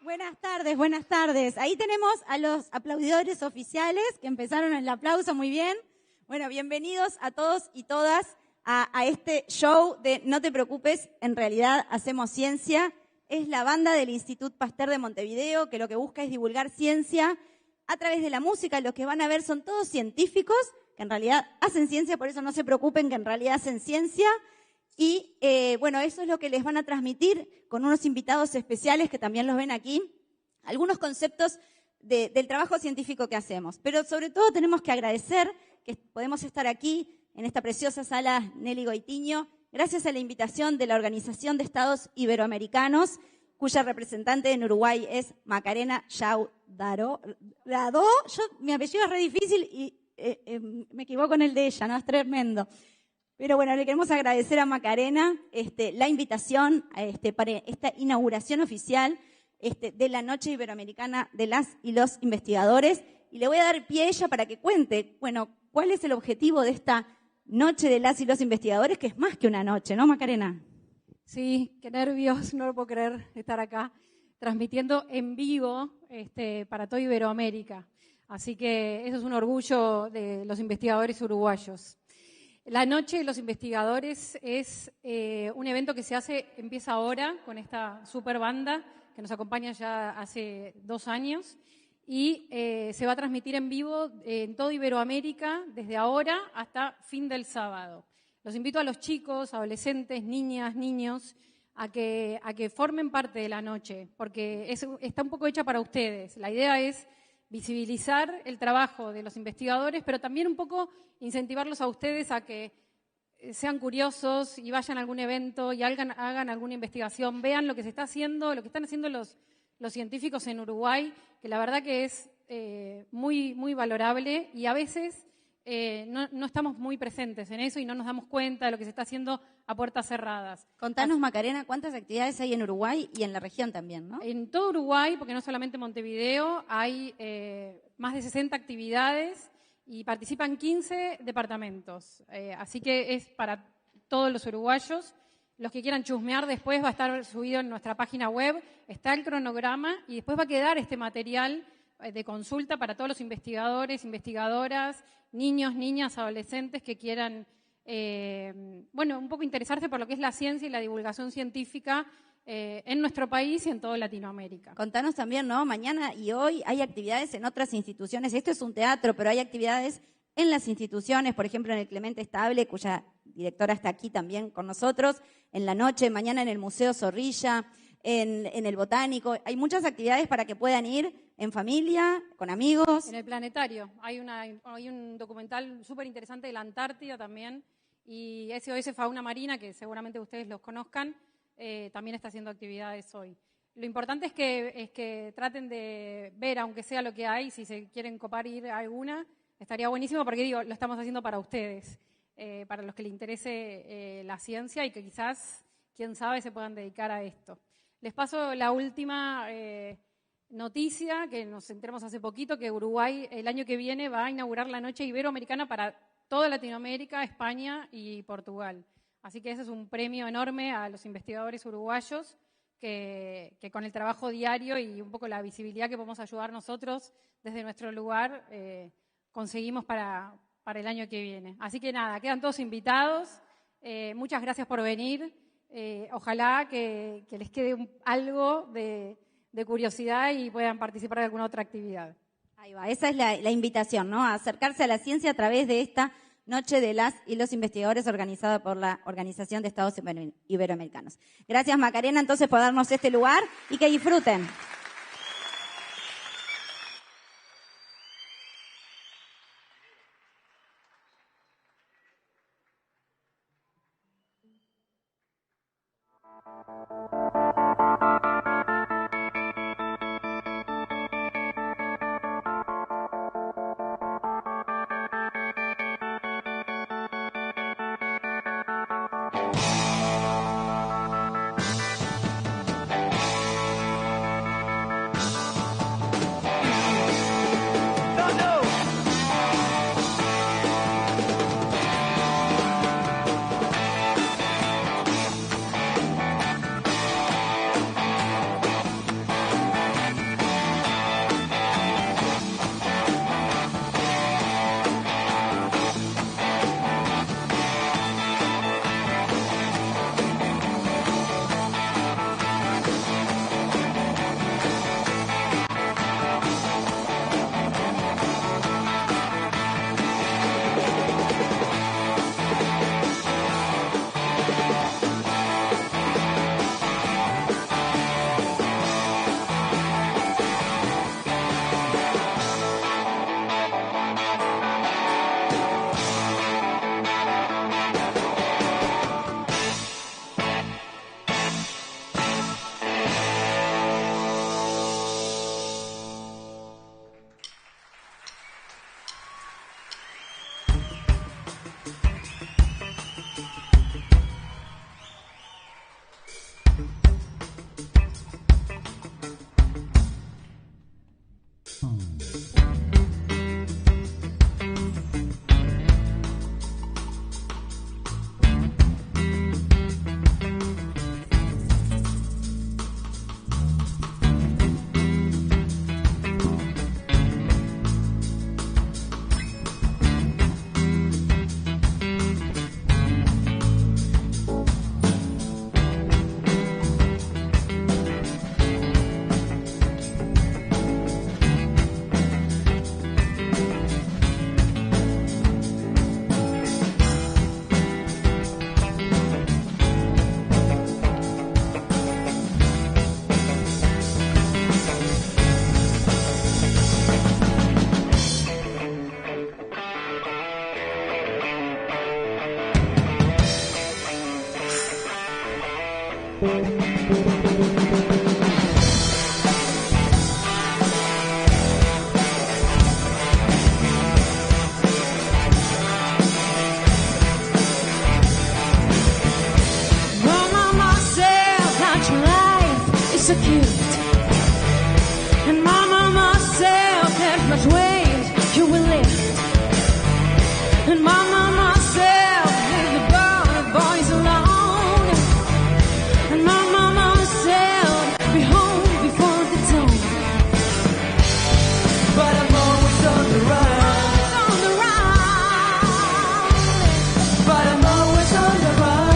Buenas tardes, buenas tardes. Ahí tenemos a los aplaudidores oficiales que empezaron el aplauso muy bien. Bueno, bienvenidos a todos y todas a este show de No te preocupes, en realidad hacemos ciencia. Es la banda del Institut Pasteur de Montevideo que lo que busca es divulgar ciencia a través de la música. Los que van a ver son todos científicos que en realidad hacen ciencia, por eso no se preocupen que en realidad hacen ciencia. Y bueno, eso es lo que les van a transmitir con unos invitados especiales que también los ven aquí, algunos conceptos del trabajo científico que hacemos. Pero sobre todo tenemos que agradecer que podemos estar aquí en esta preciosa sala Nelly Goitiño, gracias a la invitación de la Organización de Estados Iberoamericanos, cuya representante en Uruguay es Macarena Yaudado. Mi apellido es re difícil y me equivoco en el de ella, ¿no? Es tremendo. Pero bueno, le queremos agradecer a Macarena la invitación para esta inauguración oficial de la Noche Iberoamericana de las y los Investigadores. Y le voy a dar pie a ella para que cuente, bueno, cuál es el objetivo de esta Noche de las y los Investigadores, que es más que una noche, ¿no, Macarena? Sí, qué nervios, no lo puedo creer estar acá transmitiendo en vivo para toda Iberoamérica. Así que eso es un orgullo de los investigadores uruguayos. La Noche de los Investigadores es un evento que empieza ahora con esta super banda que nos acompaña ya hace 2 años y se va a transmitir en vivo en toda Iberoamérica desde ahora hasta fin del sábado. Los invito a los chicos, adolescentes, niñas, niños a que formen parte de la noche porque está un poco hecha para ustedes. La idea es visibilizar el trabajo de los investigadores, pero también un poco incentivarlos a ustedes a que sean curiosos y vayan a algún evento y hagan alguna investigación, vean lo que se está haciendo, lo que están haciendo los científicos en Uruguay, que la verdad que es muy, muy valorable y a veces no estamos muy presentes en eso y no nos damos cuenta de lo que se está haciendo a puertas cerradas. Contanos, Macarena, ¿cuántas actividades hay en Uruguay y en la región también, no? En todo Uruguay, porque no solamente Montevideo, hay más de 60 actividades y participan 15 departamentos. Así que es para todos los uruguayos. Los que quieran chusmear después va a estar subido en nuestra página web, está el cronograma y después va a quedar este material de consulta para todos los investigadores, investigadoras, niños, niñas, adolescentes que quieran, un poco interesarse por lo que es la ciencia y la divulgación científica en nuestro país y en toda Latinoamérica. Contanos también, ¿no? Mañana y hoy hay actividades en otras instituciones. Esto es un teatro, pero hay actividades en las instituciones, por ejemplo, en el Clemente Estable, cuya directora está aquí también con nosotros, en la noche, mañana en el Museo Zorrilla, en el Botánico. Hay muchas actividades para que puedan ir en familia, con amigos. En el Planetario hay un documental súper interesante de la Antártida también, y SOS Fauna Marina, que seguramente ustedes los conozcan, también está haciendo actividades hoy. Lo importante es que traten de ver, aunque sea lo que hay, si se quieren copar ir a alguna, estaría buenísimo porque lo estamos haciendo para ustedes, para los que les interese la ciencia y que quizás, quién sabe, se puedan dedicar a esto. Les paso la última noticia, que nos enteramos hace poquito, que Uruguay el año que viene va a inaugurar la Noche Iberoamericana para toda Latinoamérica, España y Portugal. Así que ese es un premio enorme a los investigadores uruguayos que con el trabajo diario y un poco la visibilidad que podemos ayudar nosotros desde nuestro lugar conseguimos para el año que viene. Así que nada, quedan todos invitados. Muchas gracias por venir. Ojalá que les quede algo de curiosidad y puedan participar de alguna otra actividad. Ahí va, esa es la invitación, ¿no? A acercarse a la ciencia a través de esta Noche de las y los Investigadores organizada por la Organización de Estados Iberoamericanos. Gracias, Macarena, entonces, por darnos este lugar y que disfruten. A gift, and my mama said there's much weight you will lift, and my mama said leave the boys alone, and my mama said be home before the dawn, but I'm always on the run, but I'm always on the run.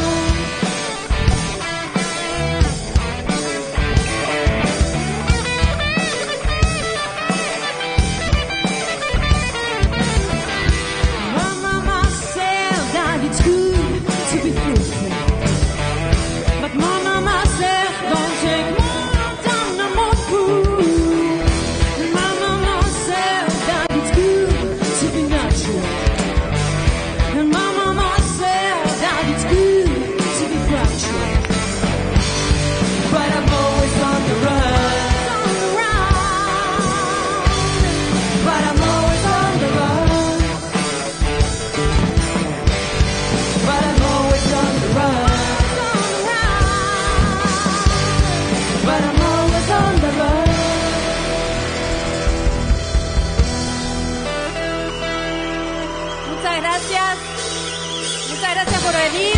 Muchas gracias por venir.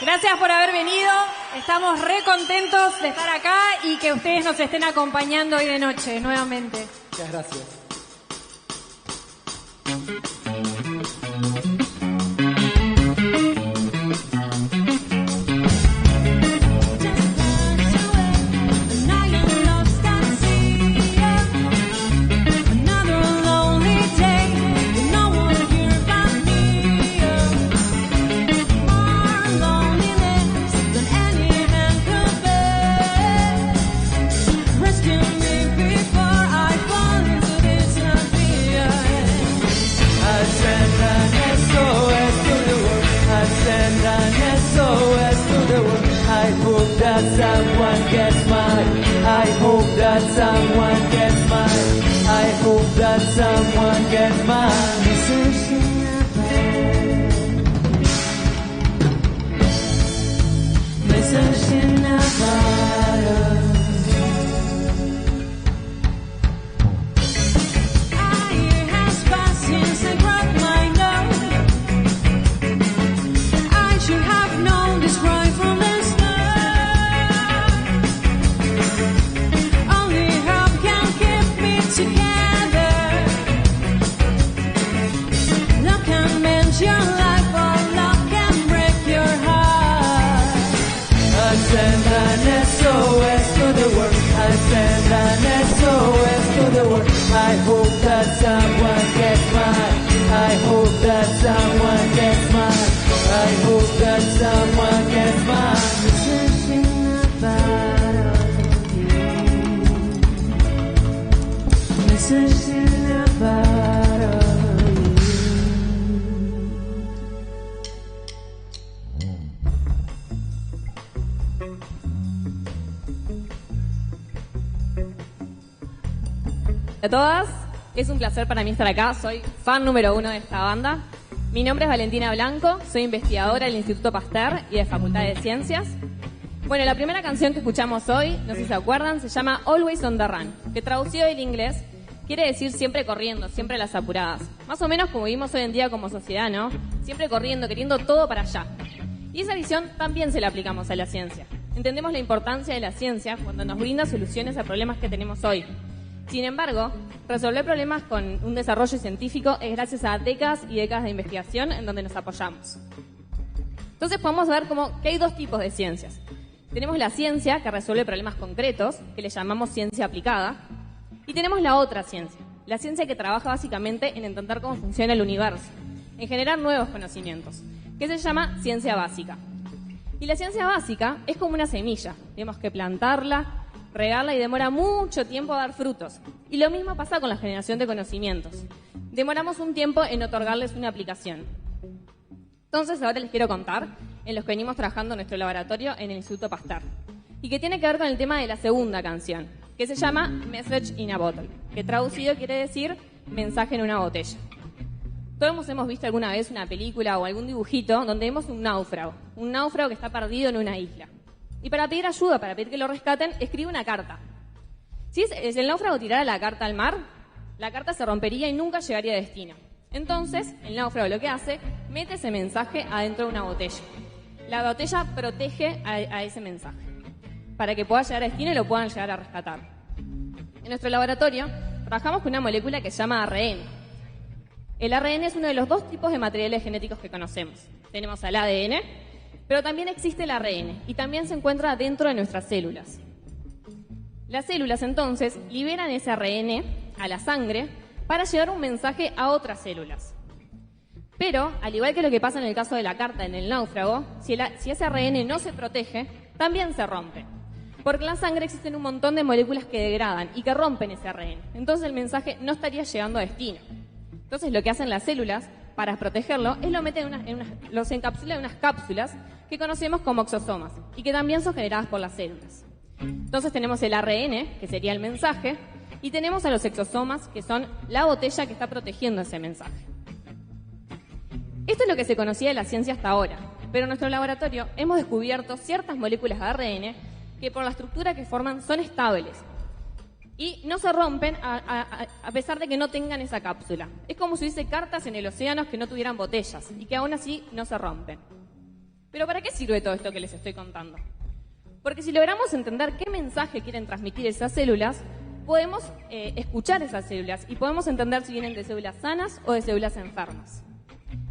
Gracias por haber venido. Estamos re contentos de estar acá y que ustedes nos estén acompañando hoy de noche nuevamente. Muchas gracias. Someone gets mine. I hope that someone gets mine. I hope that someone gets mine. Message in a bottle. A year has passed since I broke my nose. I should have known this right from the start. Your life, or love can break your heart. I send an SOS to the world. I send an SOS to the world. I hope that someone gets mine. I hope that someone gets mine. I hope that someone gets mine. Message in a bottle. A todas, es un placer para mí estar acá, soy fan número 1 de esta banda. Mi nombre es Valentina Blanco, soy investigadora del Instituto Pasteur y de Facultad de Ciencias. Bueno, la primera canción que escuchamos hoy, no sé si se acuerdan, se llama Always on the Run, que traducido del inglés quiere decir siempre corriendo, siempre a las apuradas. Más o menos como vivimos hoy en día como sociedad, ¿no? Siempre corriendo, queriendo todo para allá. Y esa visión también se la aplicamos a la ciencia. Entendemos la importancia de la ciencia cuando nos brinda soluciones a problemas que tenemos hoy. Sin embargo, resolver problemas con un desarrollo científico es gracias a décadas y décadas de investigación en donde nos apoyamos. Entonces podemos ver que hay dos tipos de ciencias. Tenemos la ciencia que resuelve problemas concretos, que le llamamos ciencia aplicada, y tenemos la otra ciencia, la ciencia que trabaja básicamente en entender cómo funciona el universo, en generar nuevos conocimientos, que se llama ciencia básica. Y la ciencia básica es como una semilla, tenemos que plantarla, regarla y demora mucho tiempo a dar frutos. Y lo mismo pasa con la generación de conocimientos. Demoramos un tiempo en otorgarles una aplicación. Entonces ahora les quiero contar en los que venimos trabajando en nuestro laboratorio en el Instituto Pasteur, y que tiene que ver con el tema de la segunda canción, que se llama Message in a Bottle, que traducido quiere decir mensaje en una botella. Todos hemos visto alguna vez una película o algún dibujito donde vemos un náufrago que está perdido en una isla. Y para pedir ayuda, para pedir que lo rescaten, escribe una carta. Si el náufrago tirara la carta al mar, la carta se rompería y nunca llegaría a destino. Entonces, el náufrago lo que hace, mete ese mensaje adentro de una botella. La botella protege a ese mensaje, para que pueda llegar a destino y lo puedan llegar a rescatar. En nuestro laboratorio trabajamos con una molécula que se llama ARN. El ARN es uno de los dos tipos de materiales genéticos que conocemos. Tenemos al ADN, pero también existe el ARN y también se encuentra dentro de nuestras células. Las células entonces liberan ese ARN a la sangre para llevar un mensaje a otras células. Pero, al igual que lo que pasa en el caso de la carta en el náufrago, si ese ARN no se protege, también se rompe. Porque en la sangre existen un montón de moléculas que degradan y que rompen ese ARN. Entonces el mensaje no estaría llegando a destino. Entonces lo que hacen las células para protegerlo es los encapsulan en unas cápsulas que conocemos como exosomas y que también son generadas por las células. Entonces tenemos el ARN, que sería el mensaje, y tenemos a los exosomas, que son la botella que está protegiendo ese mensaje. Esto es lo que se conocía de la ciencia hasta ahora, pero en nuestro laboratorio hemos descubierto ciertas moléculas de ARN que por la estructura que forman son estables y no se rompen a pesar de que no tengan esa cápsula. Es como si hubiese cartas en el océano que no tuvieran botellas y que aún así no se rompen. ¿Pero para qué sirve todo esto que les estoy contando? Porque si logramos entender qué mensaje quieren transmitir esas células, podemos escuchar esas células y podemos entender si vienen de células sanas o de células enfermas.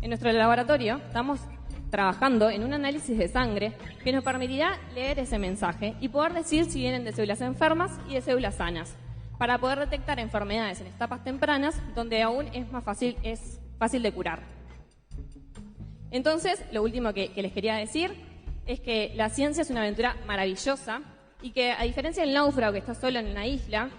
En nuestro laboratorio estamos trabajando en un análisis de sangre que nos permitirá leer ese mensaje y poder decir si vienen de células enfermas y de células sanas, para poder detectar enfermedades en etapas tempranas donde aún es fácil de curar. Entonces, lo último que les quería decir es que la ciencia es una aventura maravillosa y que, a diferencia del náufrago que está solo en una isla,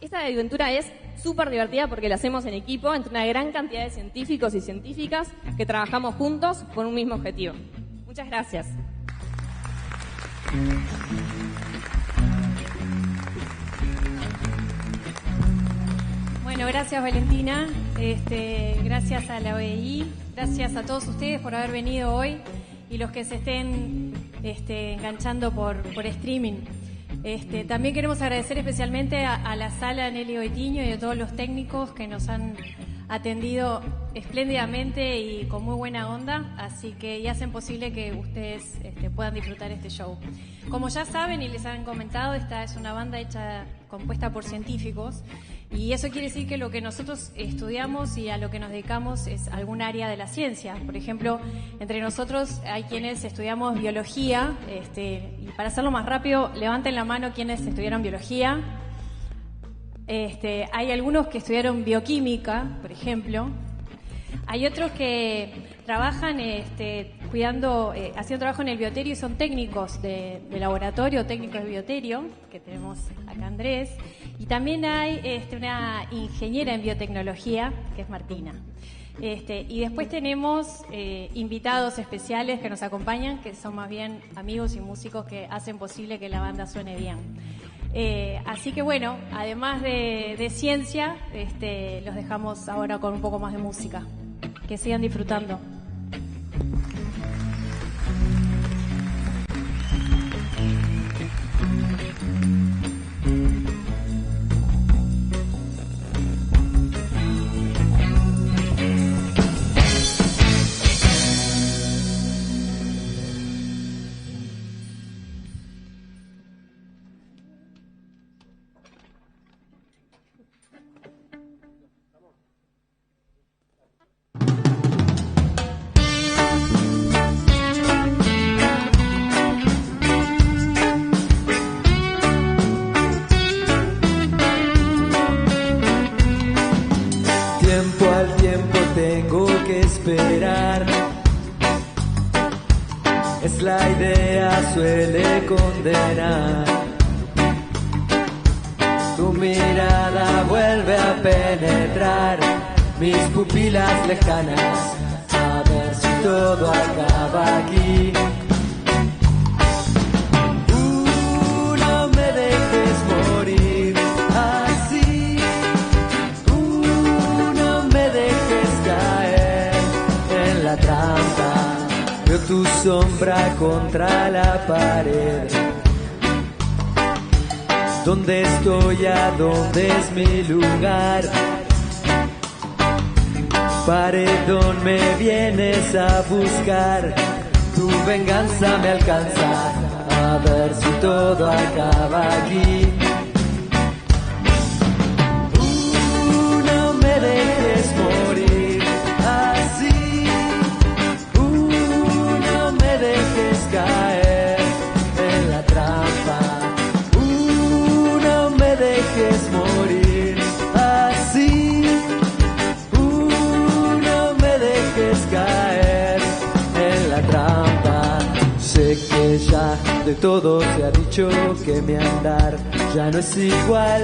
esta aventura es súper divertida porque la hacemos en equipo entre una gran cantidad de científicos y científicas que trabajamos juntos por un mismo objetivo. Muchas gracias. Bueno, gracias Valentina, gracias a la OEI, gracias a todos ustedes por haber venido hoy y los que se estén enganchando por streaming. También queremos agradecer especialmente a la sala Nelly Oitiño y a todos los técnicos que nos han atendido espléndidamente y con muy buena onda, así que y hacen posible que ustedes puedan disfrutar este show. Como ya saben y les han comentado, esta es una banda compuesta por científicos y eso quiere decir que lo que nosotros estudiamos y a lo que nos dedicamos es algún área de la ciencia. Por ejemplo, entre nosotros hay quienes estudiamos biología, y para hacerlo más rápido, levanten la mano quienes estudiaron biología. Hay algunos que estudiaron bioquímica, por ejemplo. Hay otros que trabajan haciendo trabajo en el bioterio y son técnicos de laboratorio, técnicos de bioterio, que tenemos acá Andrés. Y también hay una ingeniera en biotecnología, que es Martina. Y después tenemos invitados especiales que nos acompañan, que son más bien amigos y músicos que hacen posible que la banda suene bien. Así que bueno, además de ciencia, los dejamos ahora con un poco más de música. Que sigan disfrutando. tiempo al tiempo tengo que esperar. Es la idea, suele condenar. Tu mirada vuelve a penetrar mis pupilas lejanas, a ver si todo acaba aquí. No me dejes morir así. No me dejes caer en la trampa. Veo tu sombra contra la pared. ¿Dónde estoy? ¿A dónde es mi lugar? Paredón, me vienes a buscar. Tu venganza me alcanza, a ver si todo acaba aquí. No me dejes morir así. No me dejes caer en la trampa. No me dejes morir así. No me dejes caer en la trampa. Sé que ya de todo se ha dicho, que mi andar ya no es igual,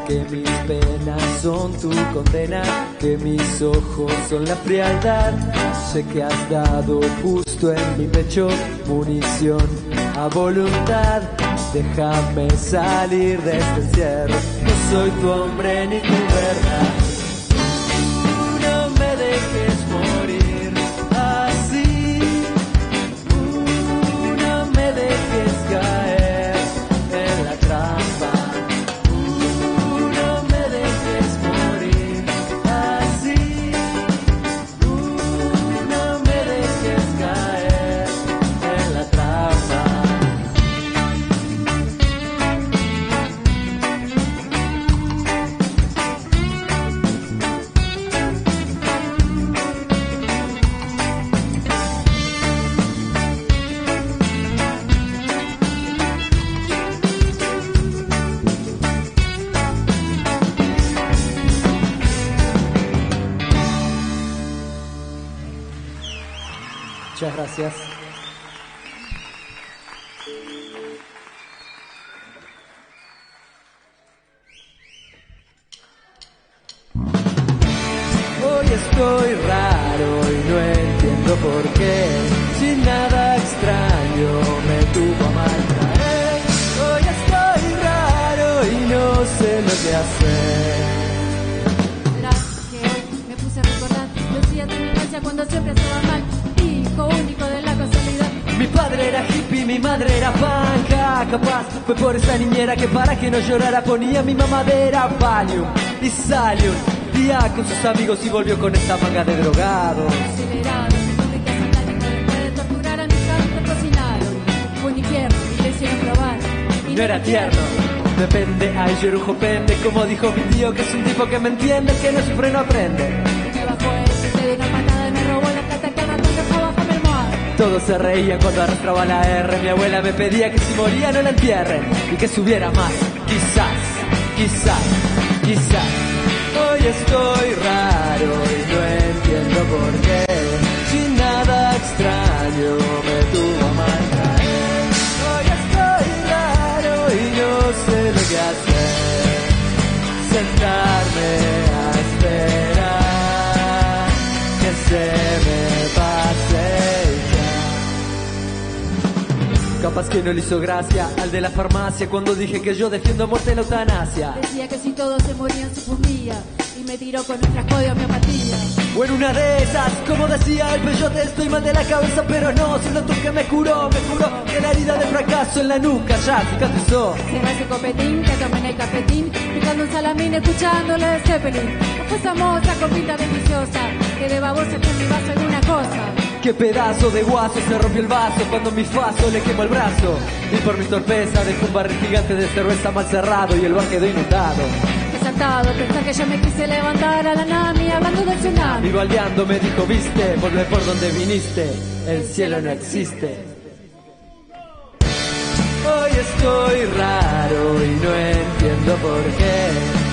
que mis penas son tu condena, que mis ojos son la frialdad. Sé que has dado justo en mi pecho munición a voluntad. Déjame salir de este encierro, no soy tu hombre ni tu verdad. No me dejes morir así. No me dejes caer en la trampa. No me dejes morir así. No me dejes caer en la trampa. Muchas gracias. Hoy estoy raro y no entiendo por qué. Sin nada extraño me tuvo a mal traer. Hoy estoy raro y no sé lo que hacer. Verás que hoy me puse a recordar los días de mi infancia cuando siempre estaba mal. Hijo único de la casualidad. Mi padre era hippie, mi madre era panca. Capaz fue por esa niñera que para que no llorara ponía mi mamadera Valium y salió un día con sus amigos y volvió con esta manga de drogados. Acelerado, me tuve que satánico después de torturar a mis padres me cocinaron. Fue un infierno y le hicieron probar. Y no era tierno. Depende, ay, yo era un jopende, como dijo mi tío, que es un tipo que me entiende, que no sufre no aprende. Y me bajó él, le dio una patada y me robó la plata que arrastró dejó bajo mi almohada. Todos se reían cuando arrastraba la R. Mi abuela me pedía que si moría no la entierren y que subiera más. Quizás, quizás, quizás. Hoy estoy raro y no entiendo por qué. Sin nada extraño me tuvo a mal traer. Hoy estoy raro y no sé lo que hacer. Sentarme a esperar que se me pase. Capaz que no le hizo gracia al de la farmacia cuando dije que yo defiendo a muerte la eutanasia. Decía que si todos se morían se fundía y me tiró con un frasco de homeopatía. O en una de esas, como decía el peyote, estoy mal de la cabeza, pero no, solo tú que me curó, que la herida de fracaso en la nuca ya cicatrizó. Cierra ese copetín, que tomé en el cafetín, picando un salamín, escuchándole de Zeppelin. No fue esa moza con pinta deliciosa, que de babosa que mi vaso alguna cosa. Qué pedazo de guaso se rompió el vaso cuando mi faso le quemó el brazo. Y por mi torpeza dejó un barril gigante de cerveza mal cerrado y el bar quedó inundado. Desatado, pensar que yo me quise levantar a la nami hablando del tsunami. Y baldeando me dijo, viste, volvé por donde viniste, el cielo no existe. Hoy estoy raro y no entiendo por qué,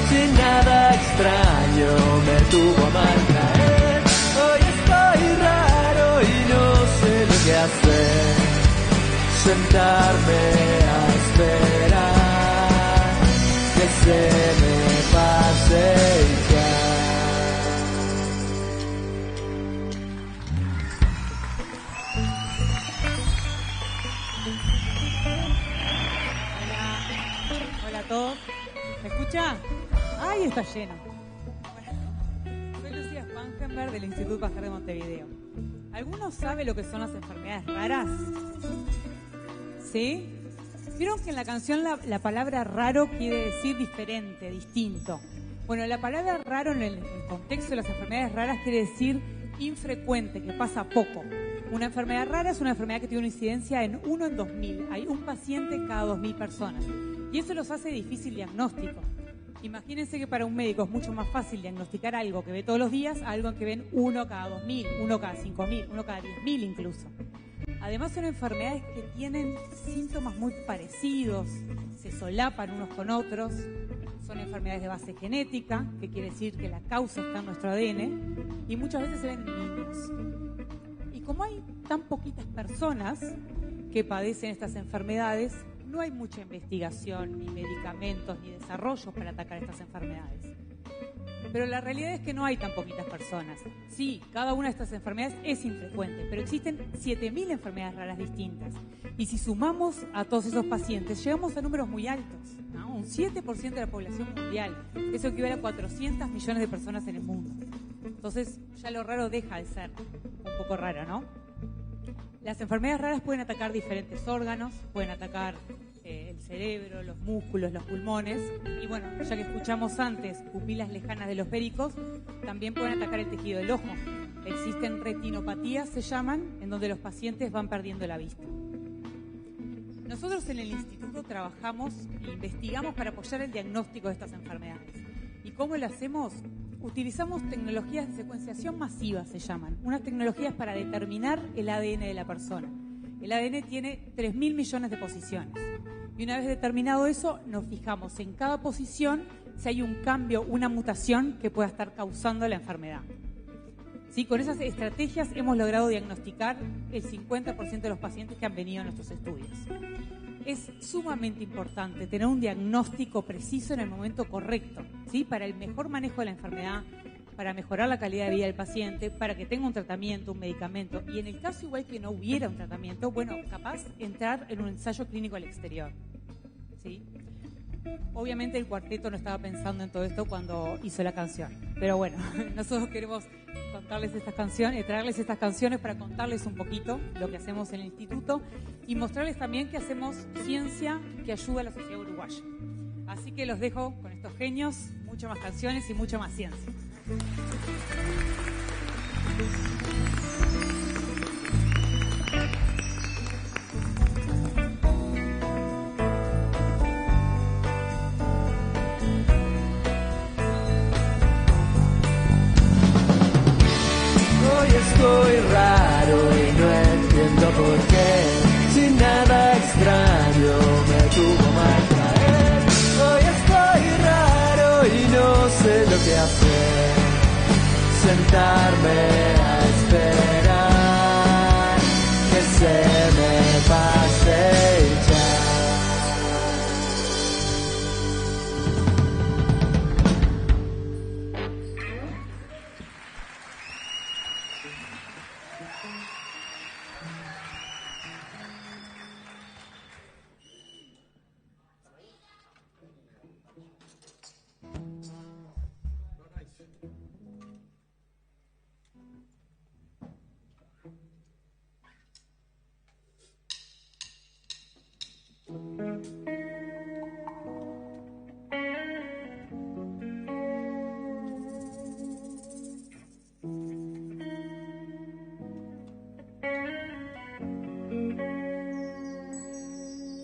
sin nada extraño extraño me tuvo a mal caer. Hoy estoy raro y no sé lo que hacer. Sentarme a esperar que se me pase y ya. Hola a todos. ¿Me escucha? ¡Ay, está lleno! Bueno, soy Lucía Spangenberg del Instituto Pasteur de Montevideo. ¿Alguno sabe lo que son las enfermedades raras? ¿Sí? ¿Vieron que en la canción la palabra raro quiere decir diferente, distinto? Bueno, la palabra raro en el contexto de las enfermedades raras quiere decir infrecuente, que pasa poco. Una enfermedad rara es una enfermedad que tiene una incidencia en 1 en 2000. Hay un paciente cada 2000 personas. Y eso los hace difícil diagnóstico. Imagínense que para un médico es mucho más fácil diagnosticar algo que ve todos los días a algo que ven 1 cada 2000, 1 cada 5000, 1 cada 10.000 incluso. Además son enfermedades que tienen síntomas muy parecidos, se solapan unos con otros. Son enfermedades de base genética, que quiere decir que la causa está en nuestro ADN, y muchas veces se ven en niños. Y como hay tan poquitas personas que padecen estas enfermedades, no hay mucha investigación, ni medicamentos, ni desarrollos para atacar estas enfermedades. Pero la realidad es que no hay tan poquitas personas. Sí, cada una de estas enfermedades es infrecuente, pero existen 7.000 enfermedades raras distintas. Y si sumamos a todos esos pacientes, llegamos a números muy altos, ¿no? Un 7% de la población mundial. Eso equivale a 400 millones de personas en el mundo. Entonces, ya lo raro deja de ser un poco raro, ¿no? Las enfermedades raras pueden atacar diferentes órganos, pueden atacar el cerebro, los músculos, los pulmones, y bueno, ya que escuchamos antes pupilas lejanas de los pericos, también pueden atacar el tejido del ojo. Existen retinopatías, se llaman, en donde los pacientes van perdiendo la vista. Nosotros en el instituto trabajamos e investigamos para apoyar el diagnóstico de estas enfermedades. ¿Y cómo lo hacemos? Utilizamos tecnologías de secuenciación masiva, se llaman, unas tecnologías para determinar el ADN de la persona. El ADN tiene 3.000 millones de posiciones. Y una vez determinado eso, nos fijamos en cada posición si hay un cambio, una mutación que pueda estar causando la enfermedad. ¿Sí? Con esas estrategias hemos logrado diagnosticar el 50% de los pacientes que han venido a nuestros estudios. Es sumamente importante tener un diagnóstico preciso en el momento correcto, ¿sí? Para el mejor manejo de la enfermedad, para mejorar la calidad de vida del paciente, para que tenga un tratamiento, un medicamento. Y en el caso igual que no hubiera un tratamiento, bueno, capaz entrar en un ensayo clínico al exterior, ¿sí? Obviamente el cuarteto no estaba pensando en todo esto cuando hizo la canción, pero bueno, nosotros queremos contarles estas canciones, traerles estas canciones para contarles un poquito lo que hacemos en el instituto y mostrarles también que hacemos ciencia que ayuda a la sociedad uruguaya. Así que los dejo con estos genios, muchas más canciones y mucha más ciencia. Estoy raro y no entiendo por qué. Sin nada extraño me tuvo mal caer. Hoy estoy raro y no sé lo que hacer. Sentarme a esperar que se me pase y ya.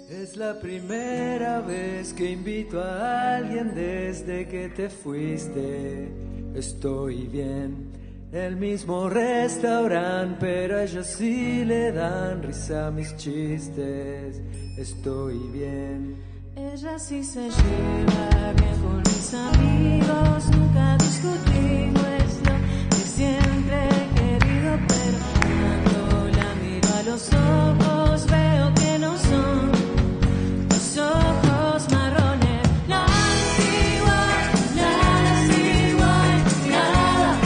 Es la primera vez que invito a alguien desde que te fuiste. Estoy bien, el mismo restaurante, pero ellos sí le dan risa a mis chistes. Estoy bien, Ella sí se lleva bien con mis amigos, nunca discutimos lo que siempre he querido, pero cuando la miro a los ojos veo que no son tus ojos marrones. Nada es igual, nada es igual, nada.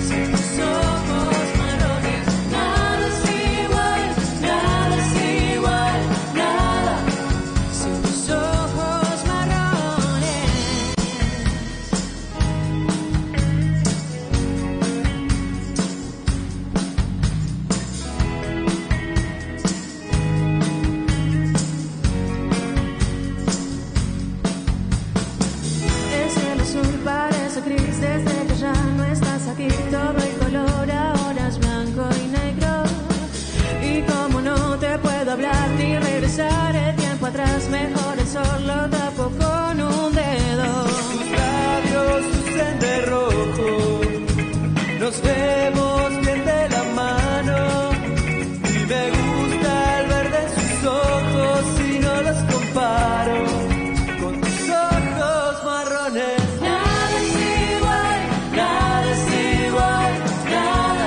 Sin tus ojos marrones, nada es igual, nada es igual, nada. Sin tus ojos marrones. El cielo azul parece gris desde que ya no estás aquí. Todo el color ahora es blanco y negro. Y como no te puedo hablar ni regresar el tiempo atrás, mejor el sol lo tapo con un dedo. Tus labios lucen de rojo, nos vemos bien de la mano y me gusta el verde en sus ojos y no los comparo con tus ojos marrones. Nada es igual, nada es igual, nada.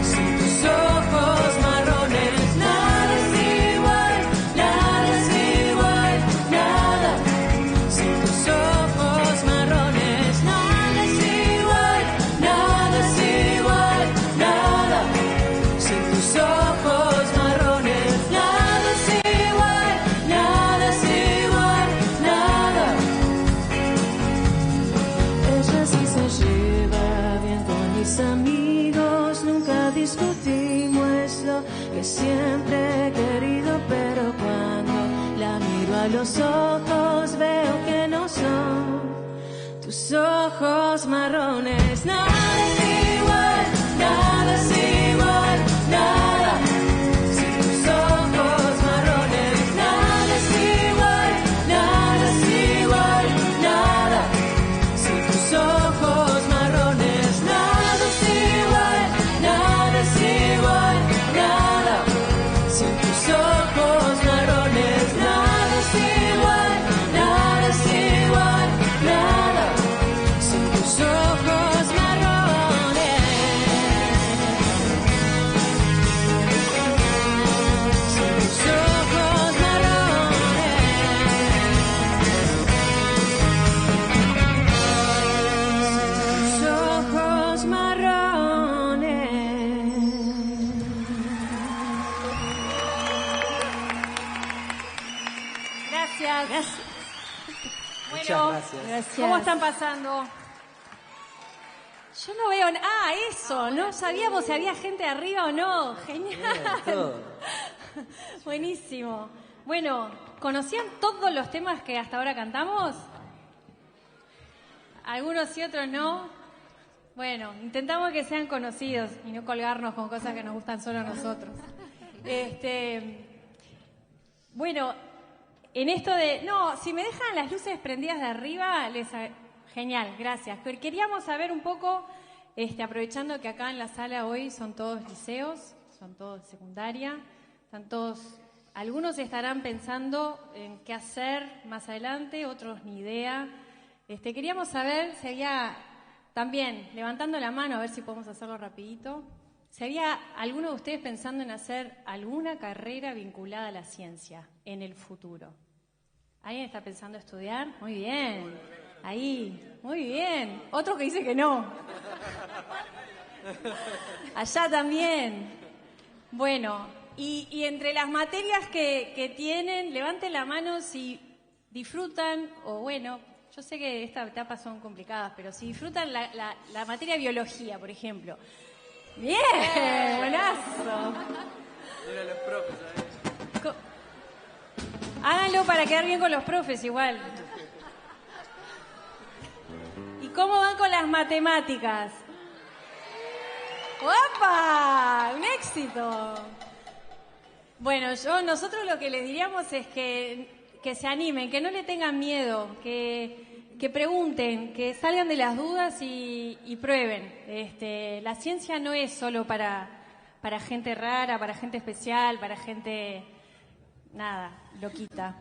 Sin tus ojos marrones, nada es igual, nada es igual, nada. Sin tus ojos marrones, nada es igual, nada es igual, nada. Sin tus ojos marrones, nada es igual, nada es igual, nada. Ella sí se lleva bien con mis amigos, nunca discutimos lo que siempre he querido, pero cuando la miro a los ojos veo que no son tus ojos marrones. Nada es igual, nada es igual, nada. Sin tus ojos marrones, nada es igual, nada es igual, nada. Sin tus ojos marrones, nada es igual, nada es igual, nada. Sin tus ojos marrones, nada es igual, nada es igual, nada. Sin tus ojos marrones. Sin tus ojos marrones. Tus ojos marrones. Gracias. Muchas Bueno, gracias. ¿cómo están pasando? Yo no veo... Ah, eso, no sabíamos si había gente arriba o no. Genial. Todo. Buenísimo. Bueno, ¿conocían todos los temas que hasta ahora cantamos? Algunos y otros no. Bueno, intentamos que sean conocidos y no colgarnos con cosas que nos gustan solo a nosotros. Bueno, en esto de... No, si me dejan las luces prendidas de arriba, genial, gracias. Pero queríamos saber un poco, aprovechando que acá en la sala hoy son todos liceos, son todos secundaria, están todos... Algunos estarán pensando en qué hacer más adelante, otros ni idea. Queríamos saber si había, también, levantando la mano, a ver si podemos hacerlo rapidito, si había alguno de ustedes pensando en hacer alguna carrera vinculada a la ciencia en el futuro. ¿Alguien está pensando estudiar? Muy bien. Ahí, muy bien. Otro que dice que no. Allá también. Bueno, y entre las materias que tienen, levanten la mano si disfrutan, o bueno, yo sé que estas etapas son complicadas, pero si disfrutan la materia de biología, por ejemplo. ¡Bien! ¡Buenazo! Mira los profes ahí. Háganlo para quedar bien con los profes igual. ¿Y cómo van con las matemáticas? ¡Opa! ¡Un éxito! Bueno, nosotros lo que les diríamos es que se animen, que no le tengan miedo, que pregunten, que salgan de las dudas y prueben. La ciencia no es solo para gente rara, para gente especial, para gente... nada, loquita.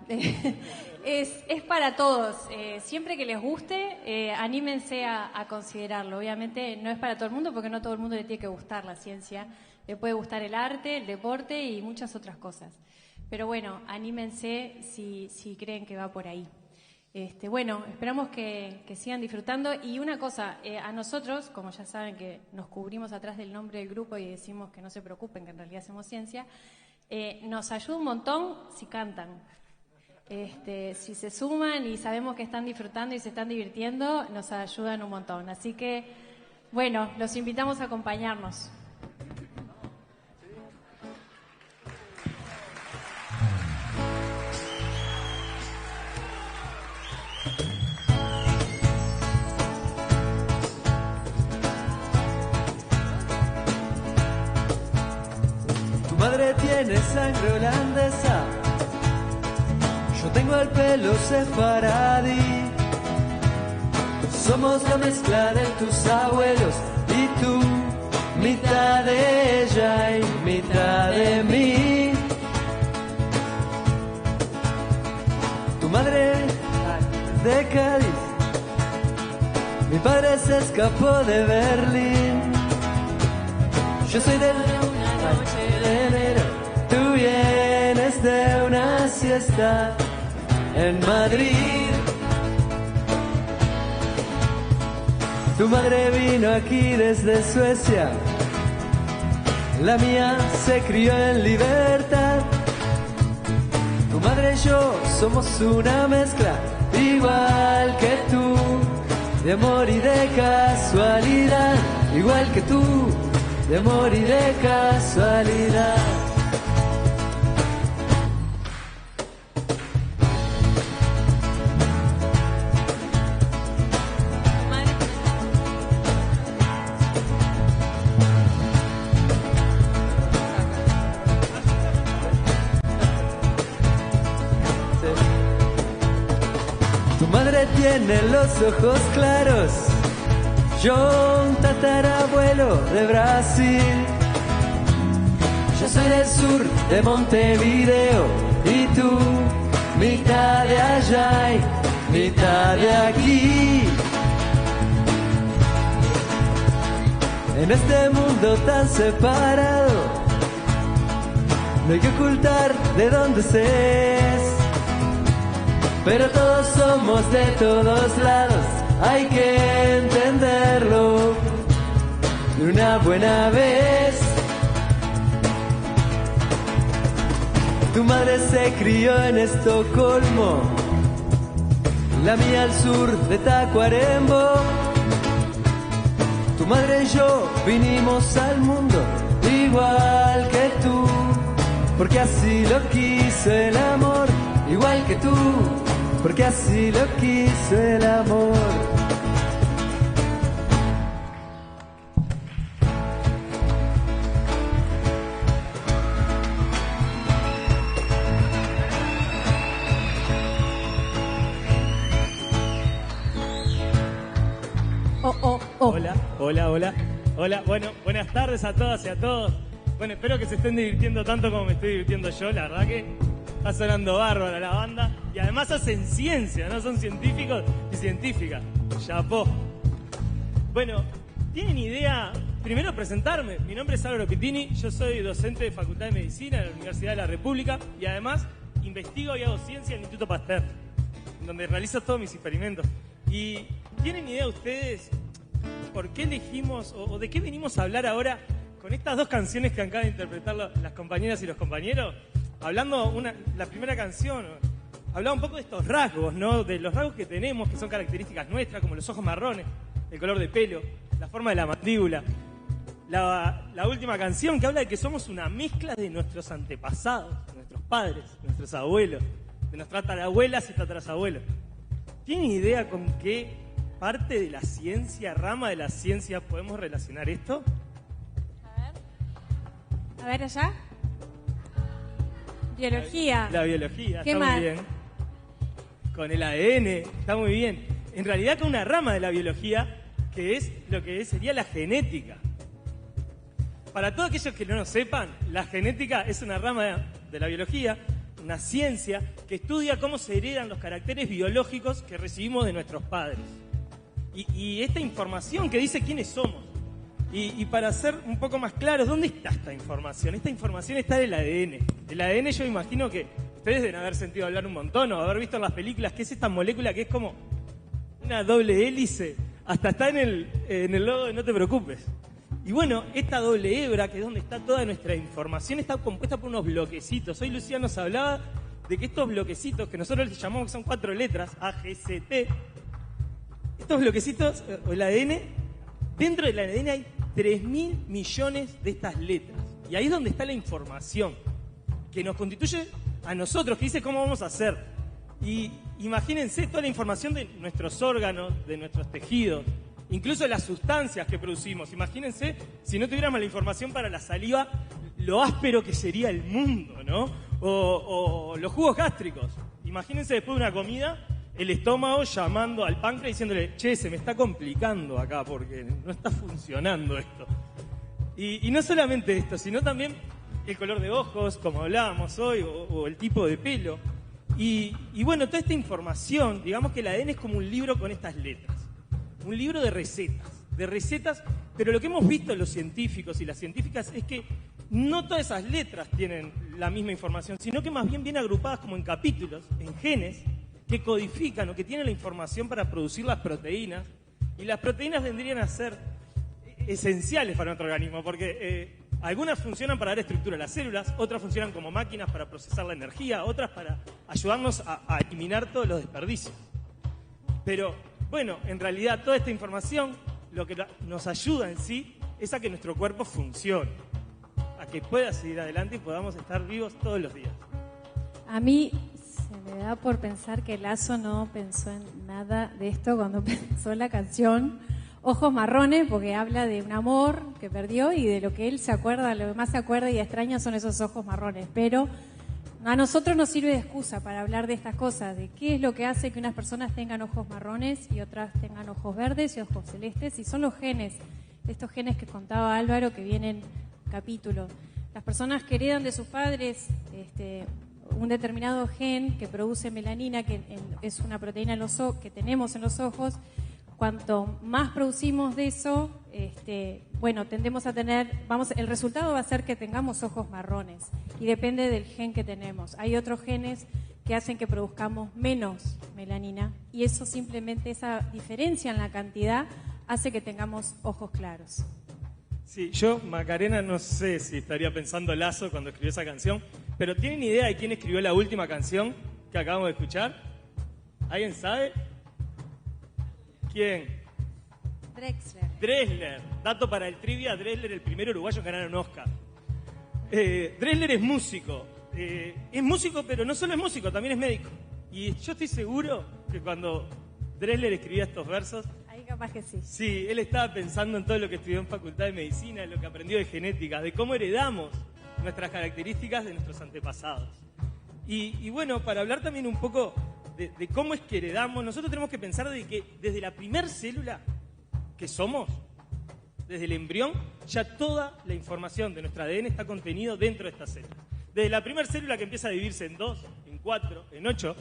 Es para todos. Siempre que les guste, anímense a considerarlo. Obviamente no es para todo el mundo, porque no a todo el mundo le tiene que gustar la ciencia. Le puede gustar el arte, el deporte y muchas otras cosas. Pero bueno, anímense si creen que va por ahí. Bueno, esperamos que sigan disfrutando. Y una cosa, a nosotros, como ya saben que nos cubrimos atrás del nombre del grupo y decimos que no se preocupen, que en realidad hacemos ciencia, nos ayuda un montón si cantan. Si se suman y sabemos que están disfrutando y se están divirtiendo, nos ayudan un montón. Así que, bueno, los invitamos a acompañarnos. Tu madre tiene sangre holandesa, yo tengo el pelo sefaradí. Somos la mezcla de tus abuelos y tú, mitad de ella y mitad de mí. Tu madre es de Cádiz, mi padre se escapó de Berlín. Yo soy de una noche de enero, tú vienes de una siesta en Madrid. Tu madre vino aquí desde Suecia, la mía se crió en libertad. Tu madre y yo somos una mezcla, igual que tú, de amor y de casualidad, igual que tú, de amor y de casualidad. Tu madre tiene los ojos claros, yo un tatarabuelo de Brasil. Yo soy del sur de Montevideo y tú, mitad de allá y mitad de aquí. En este mundo tan separado, no hay que ocultar de dónde se es, pero todos somos de todos lados, hay que entenderlo de una buena vez. Tu madre se crió en Estocolmo, la mía al sur de Tacuarembó. Tu madre y yo vinimos al mundo igual que tú, porque así lo quiso el amor, igual que tú, porque así lo quiso el amor. Hola. Bueno, buenas tardes a todas y a todos. Bueno, espero que se estén divirtiendo tanto como me estoy divirtiendo yo. La verdad que está sonando bárbara la banda. Y además hacen ciencia, ¿no? Son científicos y científicas. Chapó. Bueno, ¿tienen idea? Primero presentarme. Mi nombre es Álvaro Pittini. Yo soy docente de Facultad de Medicina de la Universidad de la República. Y además investigo y hago ciencia en el Instituto Pasteur, donde realizo todos mis experimentos. ¿Y tienen idea ustedes por qué elegimos o de qué venimos a hablar ahora con estas dos canciones que acaban de interpretar las compañeras y los compañeros? Hablando, la primera canción hablaba un poco de estos rasgos, ¿no? De los rasgos que tenemos, que son características nuestras, como los ojos marrones, el color de pelo, la forma de la mandíbula. La última canción que habla de que somos una mezcla de nuestros antepasados, nuestros padres, nuestros abuelos, de nuestras tatarabuelas y tatarabuelos. ¿Tienen idea con qué parte de la ciencia, rama de la ciencia, podemos relacionar esto? A ver allá. Biología. La biología, ¿Qué está más? muy bien. Con el ADN, está muy bien. En realidad con una rama de la biología que es lo que sería la genética. Para todos aquellos que no lo sepan, la genética es una rama de la biología una ciencia que estudia cómo se heredan los caracteres biológicos que recibimos de nuestros padres. Y esta información que dice quiénes somos. Y para ser un poco más claros, ¿dónde está esta información? Esta información está en el ADN. El ADN yo imagino que ustedes deben haber sentido hablar un montón o haber visto en las películas que es esta molécula que es como una doble hélice. Hasta está en el logo de No Te Preocupes. Y bueno, esta doble hebra, que es donde está toda nuestra información, está compuesta por unos bloquecitos. Hoy Lucía nos hablaba de que estos bloquecitos, que nosotros les llamamos que son 4 letras, A, G, C, T, estos bloquecitos, o el ADN, dentro del ADN hay 3.000 millones de estas letras. Y ahí es donde está la información que nos constituye a nosotros, que dice cómo vamos a hacer. Y imagínense toda la información de nuestros órganos, de nuestros tejidos, incluso las sustancias que producimos. Imagínense si no tuviéramos la información para la saliva, lo áspero que sería el mundo, ¿no? O los jugos gástricos. Imagínense después de una comida, el estómago llamando al páncreas diciéndole, che, se me está complicando acá porque no está funcionando esto. Y no solamente esto, sino también el color de ojos, como hablábamos hoy, o el tipo de pelo. Y bueno, toda esta información, digamos que el ADN es como un libro con estas letras. Un libro de recetas, pero lo que hemos visto los científicos y las científicas es que no todas esas letras tienen la misma información, sino que más bien vienen agrupadas como en capítulos, en genes, que codifican o que tienen la información para producir las proteínas. Y las proteínas vendrían a ser esenciales para nuestro organismo, porque algunas funcionan para dar estructura a las células, otras funcionan como máquinas para procesar la energía, otras para ayudarnos a eliminar todos los desperdicios. Pero, bueno, en realidad toda esta información lo que nos ayuda en sí es a que nuestro cuerpo funcione, a que pueda seguir adelante y podamos estar vivos todos los días. A mí se me da por pensar que Lazo no pensó en nada de esto cuando pensó la canción Ojos Marrones, porque habla de un amor que perdió y de lo que él se acuerda, lo que más se acuerda y extraña son esos ojos marrones. Pero a nosotros nos sirve de excusa para hablar de estas cosas, de qué es lo que hace que unas personas tengan ojos marrones y otras tengan ojos verdes y ojos celestes, y son los genes, estos genes que contaba Álvaro que vienen en capítulo. Las personas que heredan de sus padres un determinado gen que produce melanina, que es una proteína que tenemos en los ojos. Cuanto más producimos de eso, tendemos a tener, el resultado va a ser que tengamos ojos marrones y depende del gen que tenemos. Hay otros genes que hacen que produzcamos menos melanina y eso simplemente, esa diferencia en la cantidad hace que tengamos ojos claros. Sí, yo, Macarena, no sé si estaría pensando Lazo cuando escribió esa canción, pero ¿tienen idea de quién escribió la última canción que acabamos de escuchar? ¿Alguien sabe? ¿Quién? Drexler. Dato para el trivia, Drexler, el primer uruguayo en ganar un Oscar. Drexler es músico, pero no solo es músico, también es médico. Y yo estoy seguro que cuando Drexler escribía estos versos, ahí capaz que sí. Sí, él estaba pensando en todo lo que estudió en Facultad de Medicina, en lo que aprendió de genética, de cómo heredamos nuestras características de nuestros antepasados. Y bueno, para hablar también un poco de cómo es que heredamos, nosotros tenemos que pensar de que desde la primer célula que somos, desde el embrión, ya toda la información de nuestro ADN está contenido dentro de estas células. Desde la primera célula que empieza a dividirse en 2, en 4, en 8,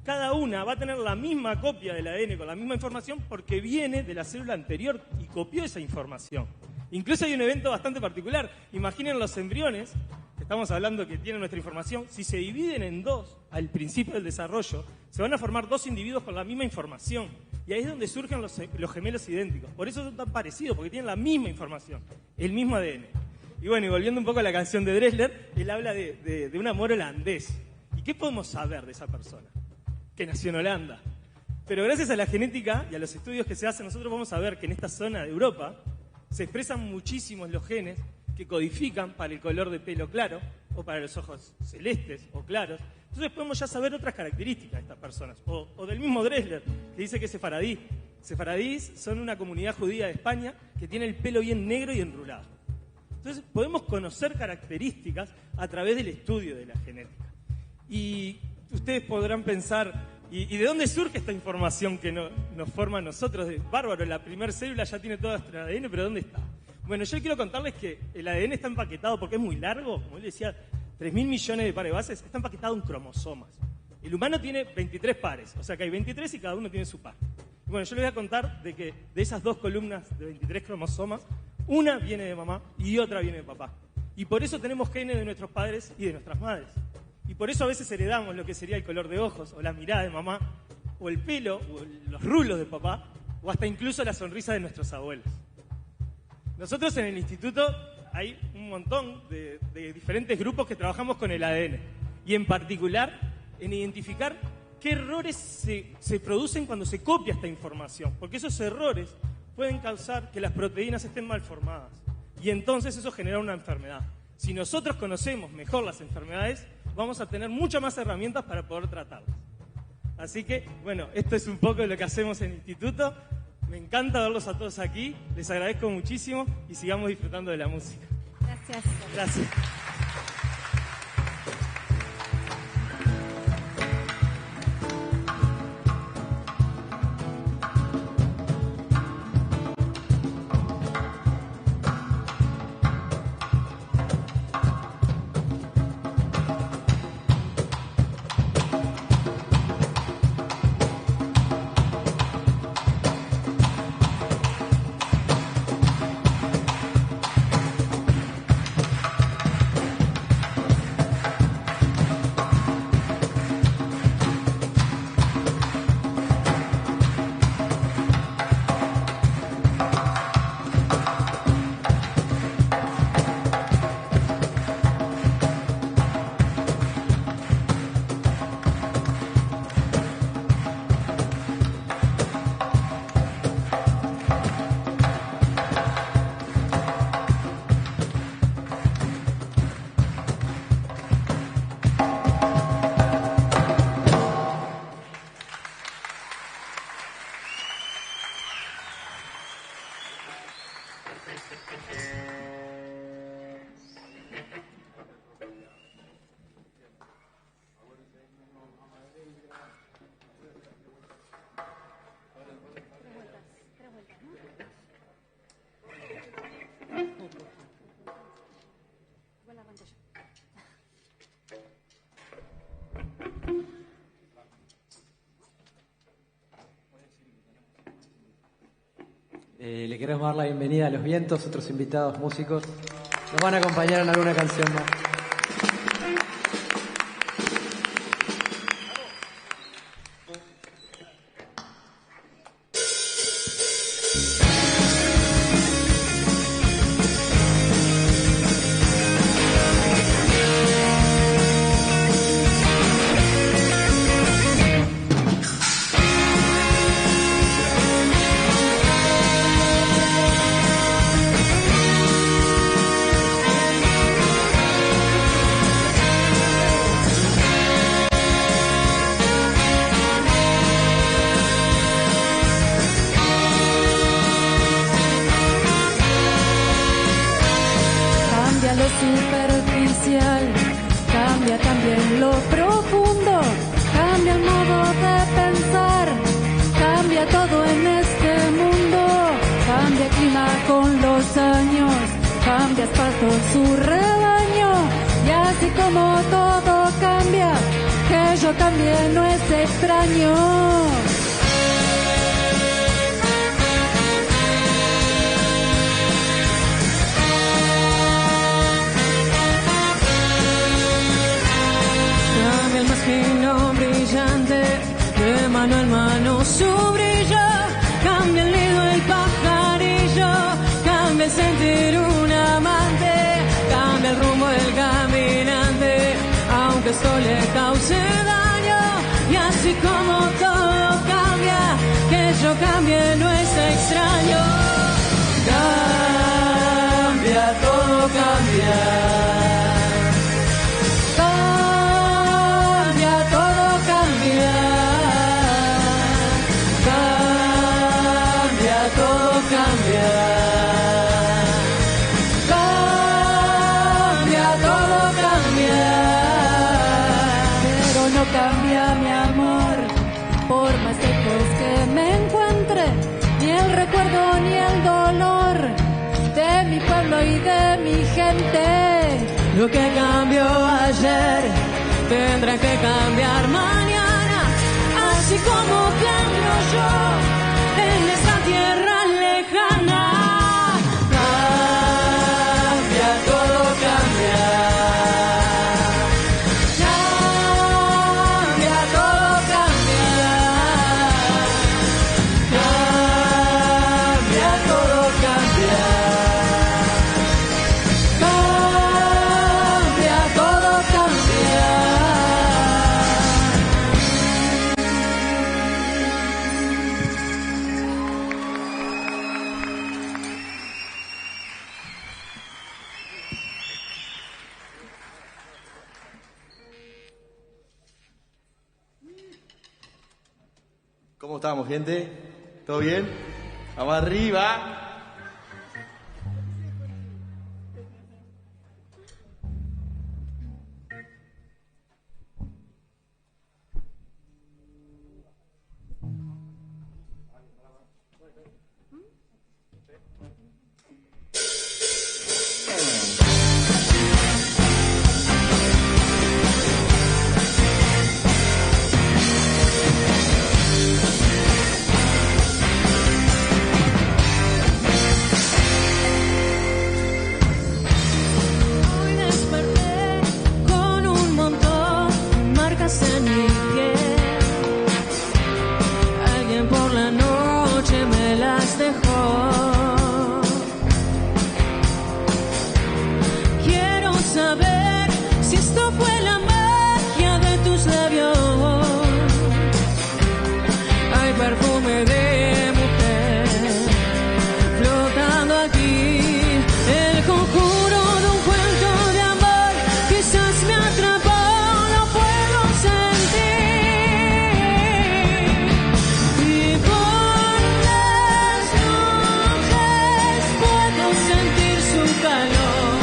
cada una va a tener la misma copia del ADN con la misma información porque viene de la célula anterior y copió esa información. Incluso hay un evento bastante particular. Imaginen los embriones, que estamos hablando que tienen nuestra información, si se dividen en 2 al principio del desarrollo, se van a formar 2 individuos con la misma información. Y ahí es donde surgen los gemelos idénticos. Por eso son tan parecidos, porque tienen la misma información, el mismo ADN. Y bueno, y volviendo un poco a la canción de Drexler, él habla de un amor holandés. ¿Y qué podemos saber de esa persona? Que nació en Holanda. Pero gracias a la genética y a los estudios que se hacen, nosotros vamos a ver que en esta zona de Europa se expresan muchísimos los genes que codifican para el color de pelo claro o para los ojos celestes o claros. Entonces podemos ya saber otras características de estas personas. O del mismo Drexler, que dice que es sefaradí. Sefaradís son una comunidad judía de España que tiene el pelo bien negro y enrulado. Entonces podemos conocer características a través del estudio de la genética. Y ustedes podrán pensar, ¿y de dónde surge esta información que nos forma a nosotros? Bárbaro, la primera célula ya tiene todo nuestro ADN, pero ¿dónde está? Bueno, yo quiero contarles que el ADN está empaquetado porque es muy largo, como él decía, 3.000 millones de pares de bases, está empaquetado en cromosomas. El humano tiene 23 pares, o sea que hay 23 y cada uno tiene su par. Y bueno, yo les voy a contar de que de esas 2 columnas de 23 cromosomas, una viene de mamá y otra viene de papá. Y por eso tenemos genes de nuestros padres y de nuestras madres. Y por eso a veces heredamos lo que sería el color de ojos, o la mirada de mamá, o el pelo, o los rulos de papá, o hasta incluso la sonrisa de nuestros abuelos. Nosotros en el instituto hay un montón de diferentes grupos que trabajamos con el ADN. Y en particular en identificar qué errores se producen cuando se copia esta información. Porque esos errores pueden causar que las proteínas estén mal formadas. Y entonces eso genera una enfermedad. Si nosotros conocemos mejor las enfermedades, vamos a tener muchas más herramientas para poder tratarlas. Así que, bueno, esto es un poco de lo que hacemos en el instituto. Me encanta verlos a todos aquí, les agradezco muchísimo y sigamos disfrutando de la música. Gracias. Gracias. Le queremos dar la bienvenida a Los Vientos, otros invitados músicos. Nos van a acompañar en alguna canción más. Lo que cambió ayer tendrá que cambiar mañana, así como cambio yo en esta tierra lejana. Cambia, todo cambia. Cambia, todo cambia. Cambia, todo cambia. Cambia, todo cambia. ¿Cómo estamos, gente? ¿Todo bien? Vamos arriba. Hoy desperté con un montón de marcas en mi piel. Alguien por la noche me las dejó. Quiero saber si esto fue la magia de tus labios. Hay perfume de mujer flotando aquí. El conjuro de un cuento de amor quizás me atrapó, lo puedo sentir. Y por las noches puedo sentir su calor,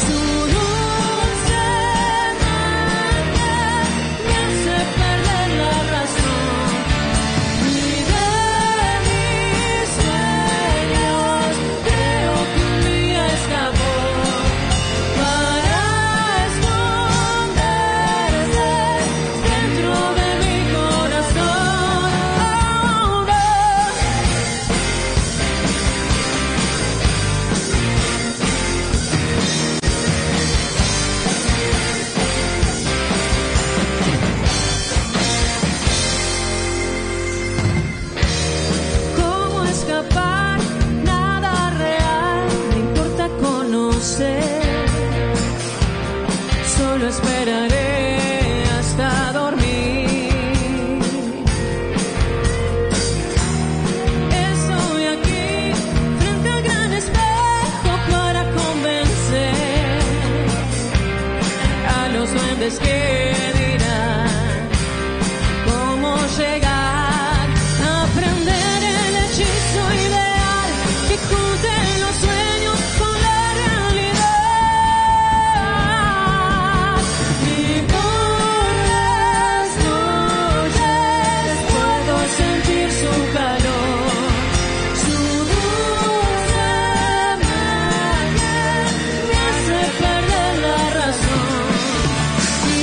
su dulce magia me hace perder la razón. Y de mis sueños creo que un día escapó para esconderse dentro de mi corazón. ¿Cómo escapar? Nada real me importa conocer. Solo esperaré hasta dormir. Estoy aquí frente al gran espejo para convencer a los duendes que dirán cómo llegar a aprender el hechizo ideal que junte los sueños con la realidad. Y por las noches puedo sentir su calor, su dulce magia me hace perder la razón. Y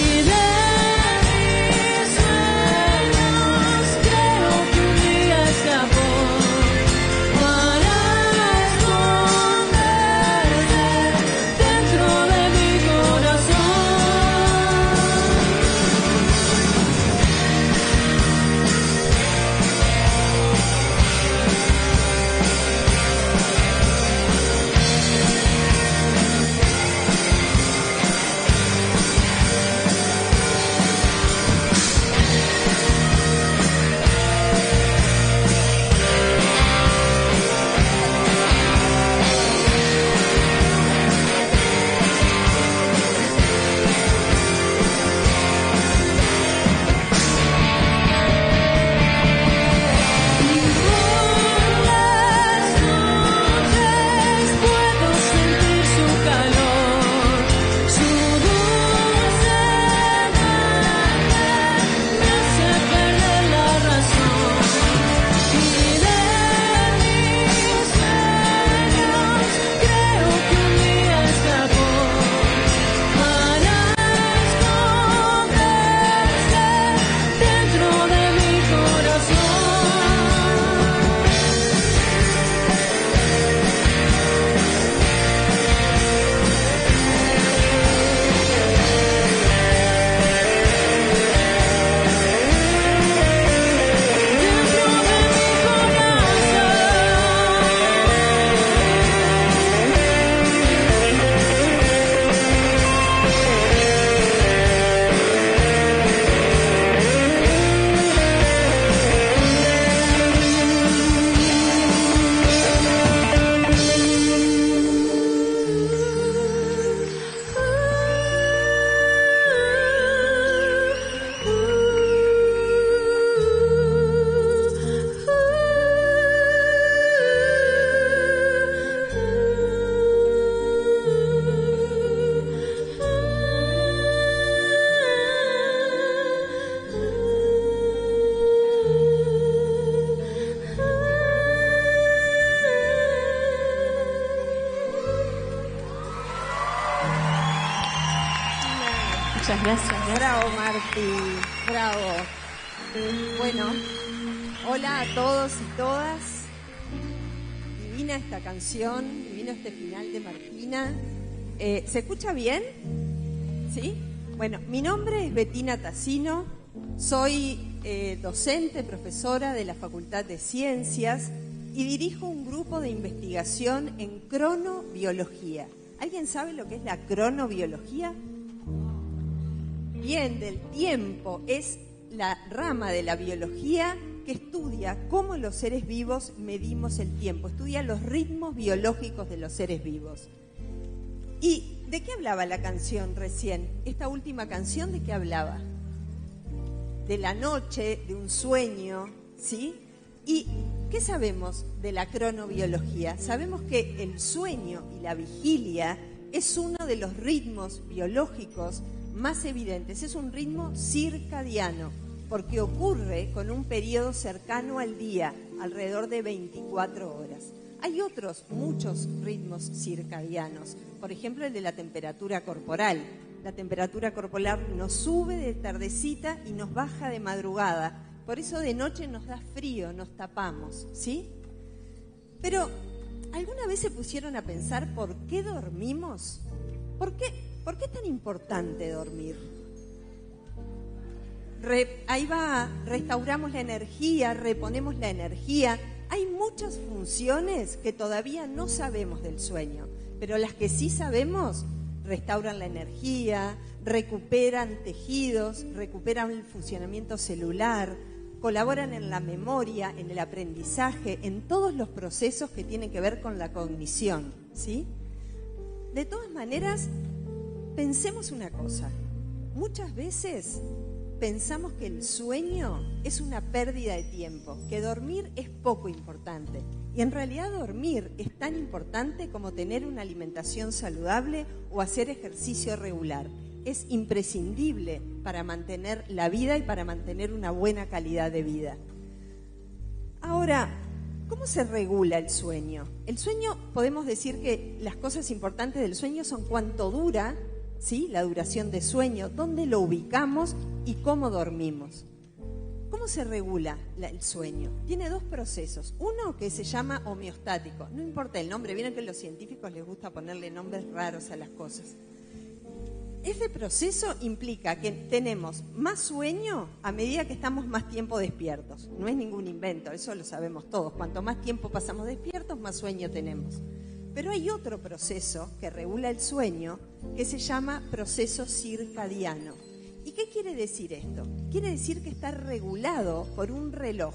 Gracias, gracias. Bravo, Marti, bravo. Bueno, hola a todos y todas. Divina esta canción, divino este final de Martina. ¿Se escucha bien? ¿Sí? Bueno, mi nombre es Bettina Tassino, soy docente, profesora de la Facultad de Ciencias y dirijo un grupo de investigación en cronobiología. ¿Alguien sabe lo que es la cronobiología? Bien, del tiempo, es la rama de la biología que estudia cómo los seres vivos medimos el tiempo, estudia los ritmos biológicos de los seres vivos. ¿Y de qué hablaba la canción recién? Esta última canción, ¿de qué hablaba? De la noche, de un sueño, ¿sí? ¿Y qué sabemos de la cronobiología? Sabemos que el sueño y la vigilia es uno de los ritmos biológicos más evidentes. Es un ritmo circadiano, porque ocurre con un periodo cercano al día, alrededor de 24 horas. Hay otros, muchos ritmos circadianos, por ejemplo el de la temperatura corporal. La temperatura corporal nos sube de tardecita y nos baja de madrugada. Por eso de noche nos da frío, nos tapamos, ¿sí? Pero, ¿alguna vez se pusieron a pensar por qué dormimos? ¿Por qué es tan importante dormir? Ahí va, restauramos la energía, reponemos la energía. Hay muchas funciones que todavía no sabemos del sueño, pero las que sí sabemos restauran la energía, recuperan tejidos, recuperan el funcionamiento celular, colaboran en la memoria, en el aprendizaje, en todos los procesos que tienen que ver con la cognición, ¿sí? De todas maneras, pensemos una cosa. Muchas veces pensamos que el sueño es una pérdida de tiempo, que dormir es poco importante. Y en realidad dormir es tan importante como tener una alimentación saludable o hacer ejercicio regular. Es imprescindible para mantener la vida y para mantener una buena calidad de vida. Ahora, ¿cómo se regula el sueño? El sueño, podemos decir que las cosas importantes del sueño son cuánto dura, ¿sí? La duración de sueño, dónde lo ubicamos y cómo dormimos. ¿Cómo se regula el sueño? Tiene dos procesos. Uno que se llama homeostático. No importa el nombre, vieron que a los científicos les gusta ponerle nombres raros a las cosas. Este proceso implica que tenemos más sueño a medida que estamos más tiempo despiertos. No es ningún invento, eso lo sabemos todos. Cuanto más tiempo pasamos despiertos, más sueño tenemos. Pero hay otro proceso que regula el sueño que se llama proceso circadiano. ¿Y qué quiere decir esto? Quiere decir que está regulado por un reloj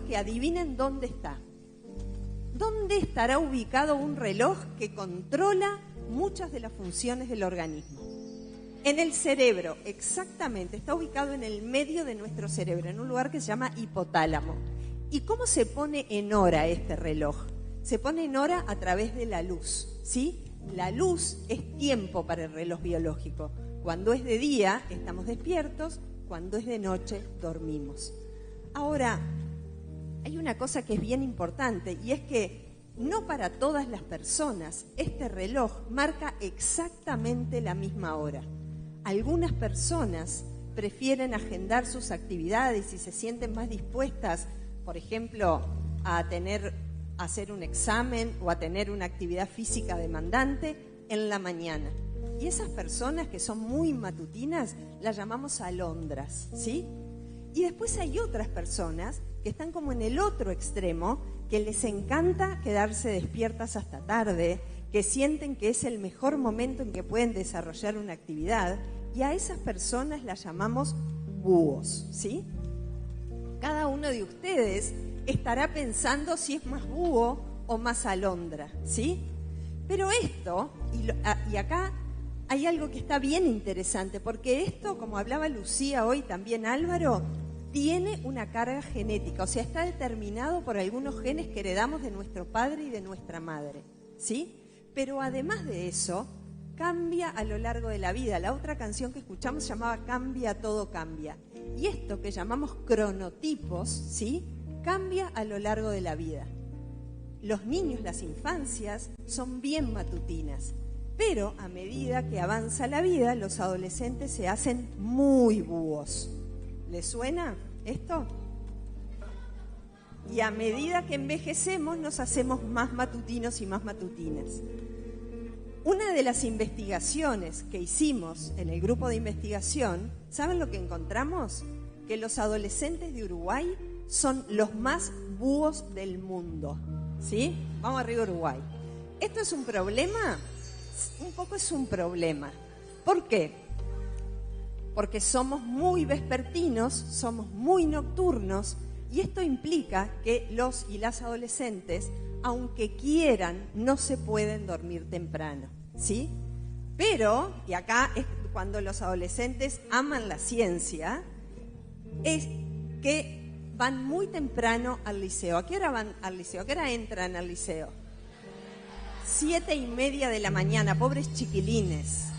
que adivinen dónde está. ¿Dónde estará ubicado un reloj que controla muchas de las funciones del organismo? En el cerebro, exactamente, está ubicado en el medio de nuestro cerebro, en un lugar que se llama hipotálamo. ¿Y cómo se pone en hora este reloj? Se pone en hora a través de la luz, ¿sí? La luz es tiempo para el reloj biológico. Cuando es de día, estamos despiertos, cuando es de noche, dormimos. Ahora, hay una cosa que es bien importante y es que no para todas las personas este reloj marca exactamente la misma hora. Algunas personas prefieren agendar sus actividades y se sienten más dispuestas, por ejemplo, a hacer un examen o a tener una actividad física demandante en la mañana. Y esas personas que son muy matutinas las llamamos alondras, ¿sí? Y después hay otras personas que están como en el otro extremo, que les encanta quedarse despiertas hasta tarde, que sienten que es el mejor momento en que pueden desarrollar una actividad, y a esas personas las llamamos búhos, ¿sí? Cada uno de ustedes estará pensando si es más búho o más alondra, ¿sí? Pero esto, y acá hay algo que está bien interesante, porque esto, como hablaba Lucía hoy, también Álvaro, tiene una carga genética, o sea, está determinado por algunos genes que heredamos de nuestro padre y de nuestra madre, ¿sí? Pero además de eso, cambia a lo largo de la vida. La otra canción que escuchamos se llamaba Cambia, todo cambia. Y esto que llamamos cronotipos, ¿sí? Cambia a lo largo de la vida. Los niños, las infancias, son bien matutinas. Pero a medida que avanza la vida, los adolescentes se hacen muy búhos. ¿Les suena esto? Y a medida que envejecemos nos hacemos más matutinos y más matutinas. Una de las investigaciones que hicimos en el grupo de investigación, ¿saben lo que encontramos? Que los adolescentes de Uruguay son los más búhos del mundo. ¿Sí? Vamos arriba Uruguay. ¿Esto es un problema? Un poco es un problema. ¿Por qué? Porque somos muy vespertinos, somos muy nocturnos, y esto implica que los y las adolescentes, aunque quieran, no se pueden dormir temprano, ¿sí? Pero, y acá es cuando los adolescentes aman la ciencia, es que van muy temprano al liceo. ¿A qué hora van al liceo? ¿A qué hora entran al liceo? 7:30 de la mañana, pobres chiquilines.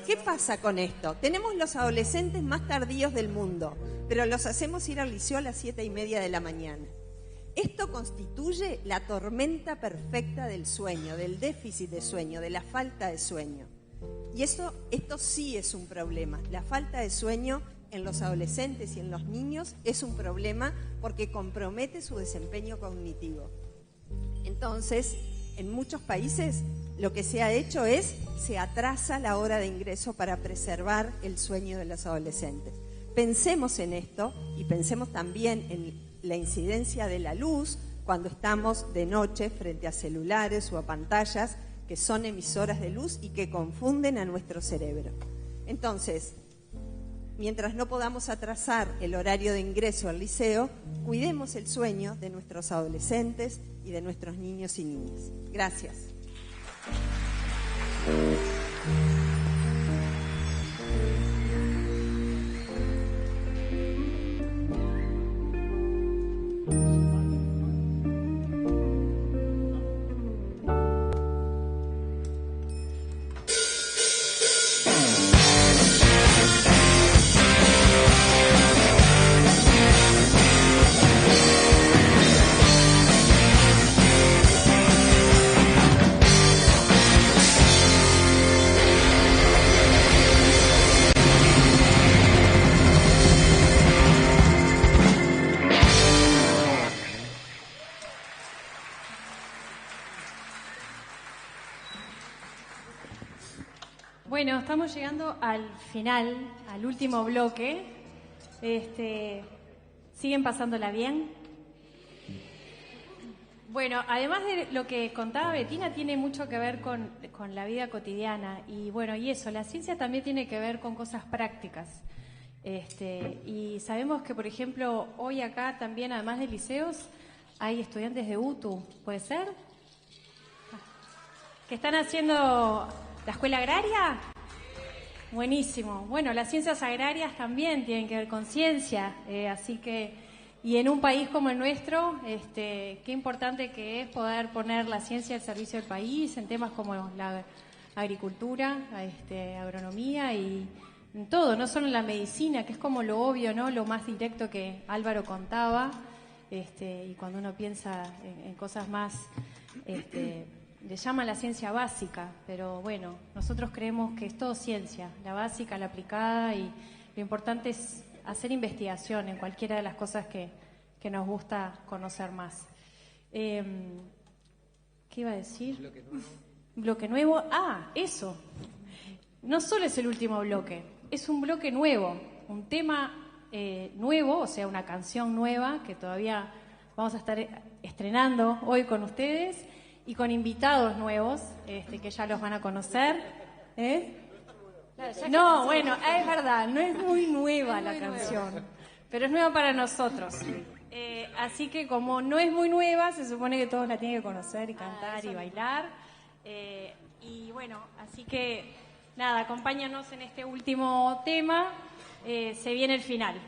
¿Qué pasa con esto? Tenemos los adolescentes más tardíos del mundo, pero los hacemos ir al liceo a las 7:30 de la mañana. Esto constituye la tormenta perfecta del sueño, del déficit de sueño, de la falta de sueño. Y esto sí es un problema. La falta de sueño en los adolescentes y en los niños es un problema porque compromete su desempeño cognitivo. Entonces, en muchos países lo que se ha hecho es, se atrasa la hora de ingreso para preservar el sueño de los adolescentes. Pensemos en esto y pensemos también en la incidencia de la luz cuando estamos de noche frente a celulares o a pantallas que son emisoras de luz y que confunden a nuestro cerebro. Entonces, mientras no podamos atrasar el horario de ingreso al liceo, cuidemos el sueño de nuestros adolescentes y de nuestros niños y niñas. Gracias. Bueno, estamos llegando al final, al último bloque. ¿Siguen pasándola bien? Bueno, además de lo que contaba Betina, tiene mucho que ver con la vida cotidiana. Y bueno, y eso, la ciencia también tiene que ver con cosas prácticas. Y sabemos que, por ejemplo, hoy acá también, además de liceos, hay estudiantes de UTU, ¿puede ser? ¿Que están haciendo la escuela agraria? Buenísimo. Bueno, las ciencias agrarias también tienen que ver con ciencia, así que, y en un país como el nuestro, qué importante que es poder poner la ciencia al servicio del país en temas como la agricultura, agronomía y en todo, no solo en la medicina, que es como lo obvio, ¿no? Lo más directo que Álvaro contaba, y cuando uno piensa en cosas más, le llaman la ciencia básica, pero bueno, nosotros creemos que es todo ciencia, la básica, la aplicada, y lo importante es hacer investigación en cualquiera de las cosas que nos gusta conocer más. ¿Qué iba a decir? Bloque nuevo. Bloque nuevo. Ah, eso. No solo es el último bloque, es un bloque nuevo, un tema nuevo, o sea, una canción nueva que todavía vamos a estar estrenando hoy con ustedes. Y con invitados nuevos, que ya los van a conocer. No, bueno, es verdad, no es muy nueva la canción, pero es nueva para nosotros. Así que como no es muy nueva, se supone que todos la tienen que conocer y cantar y bailar. Y bueno, así que nada, acompáñanos en este último tema. Se viene el final.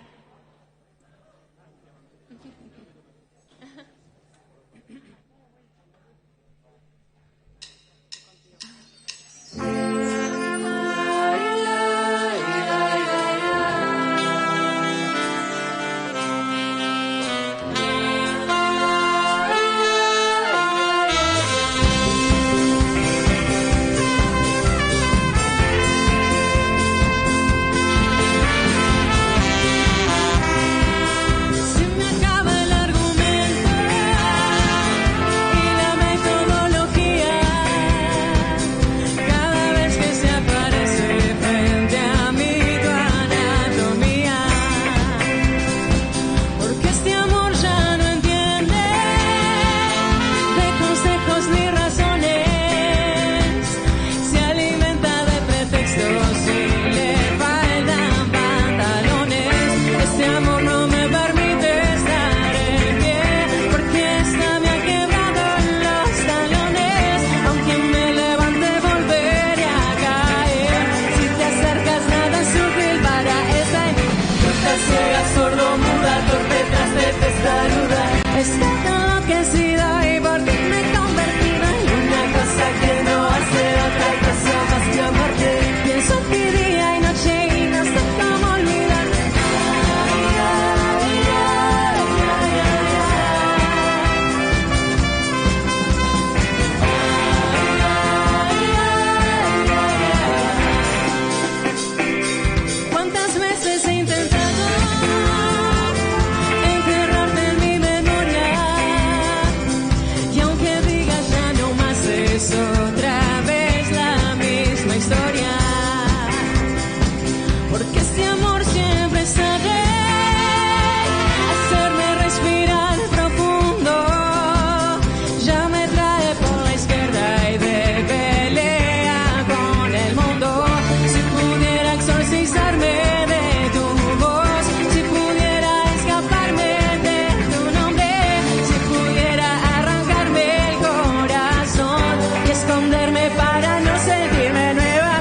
es otra vez la misma historia. Porque este amor siempre sabe hacerme respirar profundo. Ya me trae por la izquierda y de pelea con el mundo. Si pudiera exorcizarme de tu voz, si pudiera escaparme de tu nombre, si pudiera arrancarme el corazón y esconderme para no sentirme nueva.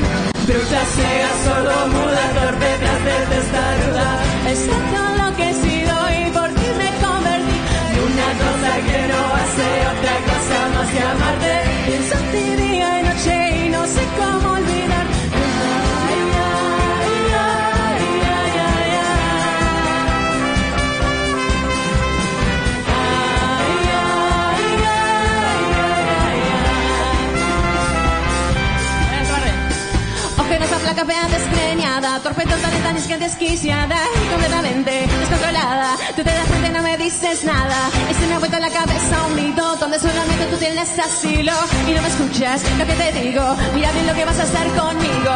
Bruta, ciega, sordo, muda, torpe, tras de testaruda. Estoy enloquecido y por ti me convertí en una cosa que no hace otra cosa más que amarte. Pienso en ti día y noche y no sé cómo olvidar. Ay, ay, ay, ay, ay, ay, ay. Ay, ay, ay, ay, ay, ay. Ojerosa, flaca, fea, desgreñada, torpe, tonta, lenta, nisca, desquiciada y completamente descontrolada. Tú te das cuenta y no me dices nada. Y se me ha vuelto la cabeza un mito donde solamente tú tienes asilo y no me escuchas lo que te digo. Mira bien lo que vas a hacer conmigo.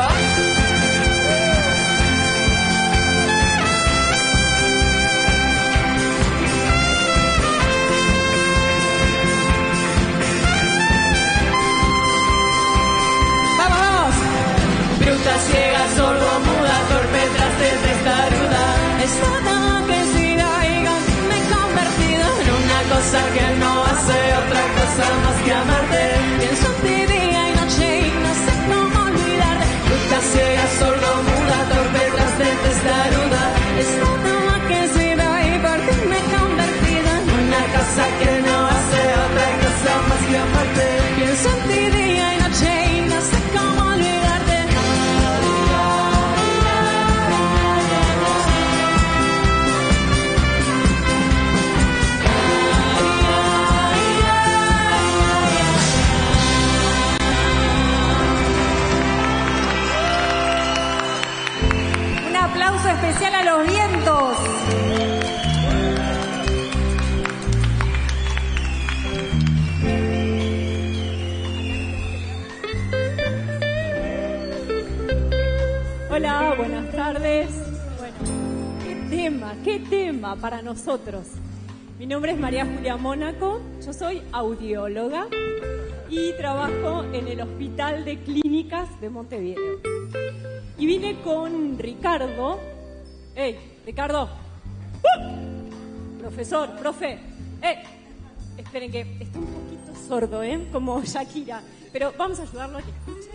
Bruta, ciega, sordo, muda, torpe, traste, testaruda. Estoy enloquecida y me he convertido en una cosa que no hace otra cosa más que amarte. Pienso en ti día y noche y no sé cómo olvidarte. Bruta, ciega, sordo, muda, torpe, traste, testaruda. Estoy enloquecida y por ti me he convertido en una cosa que no hace otra cosa más que amarte. Pienso en ti día y noche y no sé cómo olvidarte. Un aplauso especial a los vientos. Hola, buenas tardes. Bueno, qué tema para nosotros. Mi nombre es María Julia Mónaco, yo soy audióloga y trabajo en el Hospital de Clínicas de Montevideo. Y vine con Ricardo. ¡Ey, Ricardo! Profesor, profe. Esperen que está un poquito sordo, como Shakira. Pero vamos a ayudarlo a que escuche.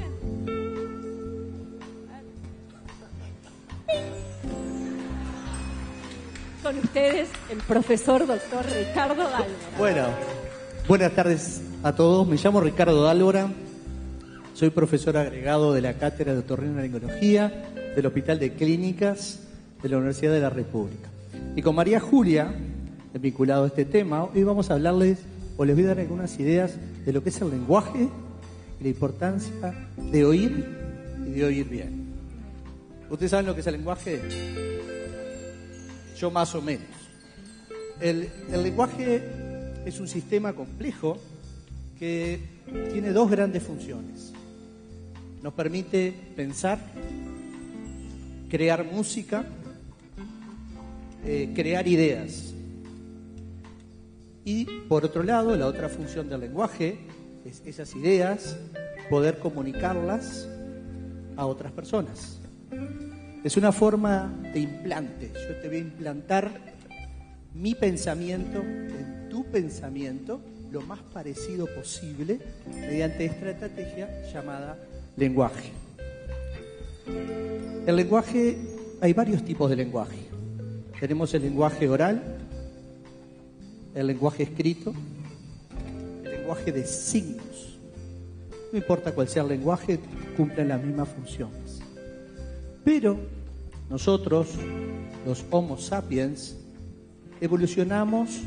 Con ustedes, el profesor doctor Ricardo Dálvora. Bueno, buenas tardes a todos. Me llamo Ricardo Dálvora. Soy profesor agregado de la Cátedra de Otorrinolaringología del Hospital de Clínicas de la Universidad de la República. Y con María Julia, vinculado a este tema, hoy vamos a hablarles, o les voy a dar algunas ideas de lo que es el lenguaje y la importancia de oír y de oír bien. ¿Ustedes saben lo que es el lenguaje? Yo más o menos. El lenguaje es un sistema complejo que tiene dos grandes funciones. Nos permite pensar, crear música, crear ideas. Y por otro lado, la otra función del lenguaje es esas ideas, poder comunicarlas a otras personas. Es una forma de implante. Yo te voy a implantar mi pensamiento en tu pensamiento lo más parecido posible mediante esta estrategia llamada lenguaje. El lenguaje, hay varios tipos de lenguaje. Tenemos el lenguaje oral, el lenguaje escrito, el lenguaje de signos. No importa cuál sea el lenguaje, cumplen las mismas funciones. Pero nosotros, los Homo sapiens, evolucionamos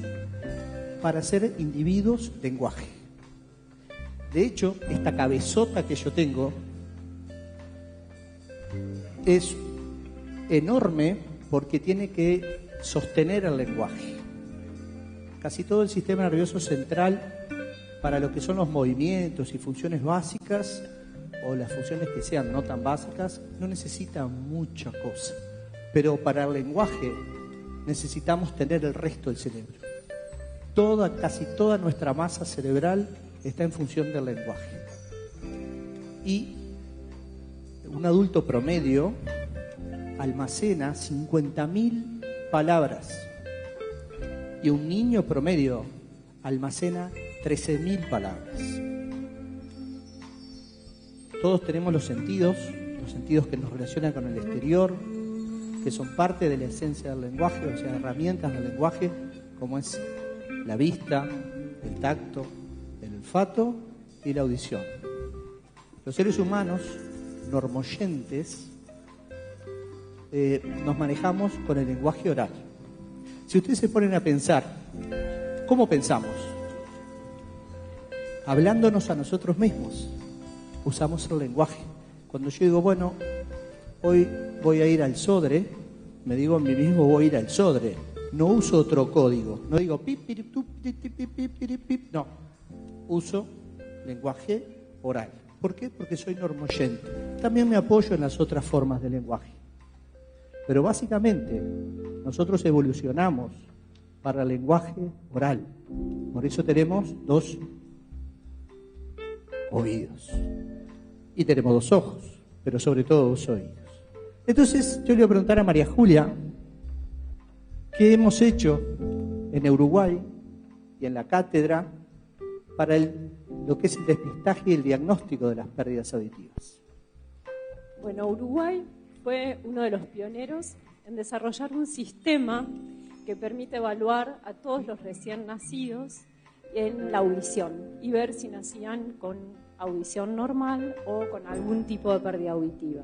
para ser individuos lenguaje. De hecho, esta cabezota que yo tengo es enorme porque tiene que sostener el lenguaje. Casi todo el sistema nervioso central para lo que son los movimientos y funciones básicas, o las funciones que sean no tan básicas, no necesita mucha cosa. Pero para el lenguaje necesitamos tener el resto del cerebro. Casi toda nuestra masa cerebral está en función del lenguaje. Y un adulto promedio almacena 50.000 palabras. Y un niño promedio almacena 13.000 palabras. Todos tenemos los sentidos que nos relacionan con el exterior, que son parte de la esencia del lenguaje, o sea, herramientas del lenguaje, como es la vista, el tacto, el olfato y la audición. Los seres humanos normoyentes nos manejamos con el lenguaje oral. Si ustedes se ponen a pensar, ¿cómo pensamos? Hablándonos a nosotros mismos. Usamos el lenguaje. Cuando yo digo, bueno, hoy voy a ir al Sodre, me digo a mí mismo, voy a ir al Sodre. No uso otro código. No digo pip, pip, pip. No. Uso lenguaje oral. ¿Por qué? Porque soy normoyente. También me apoyo en las otras formas de lenguaje. Pero básicamente, nosotros evolucionamos para el lenguaje oral. Por eso tenemos 2 oídos. Y tenemos 2 ojos, pero sobre todo 2 oídos. Entonces, yo le voy a preguntar a María Julia, ¿qué hemos hecho en Uruguay y en la cátedra para lo que es el despistaje y el diagnóstico de las pérdidas auditivas? Bueno, Uruguay fue uno de los pioneros en desarrollar un sistema que permite evaluar a todos los recién nacidos en la audición y ver si nacían con audición normal o con algún tipo de pérdida auditiva.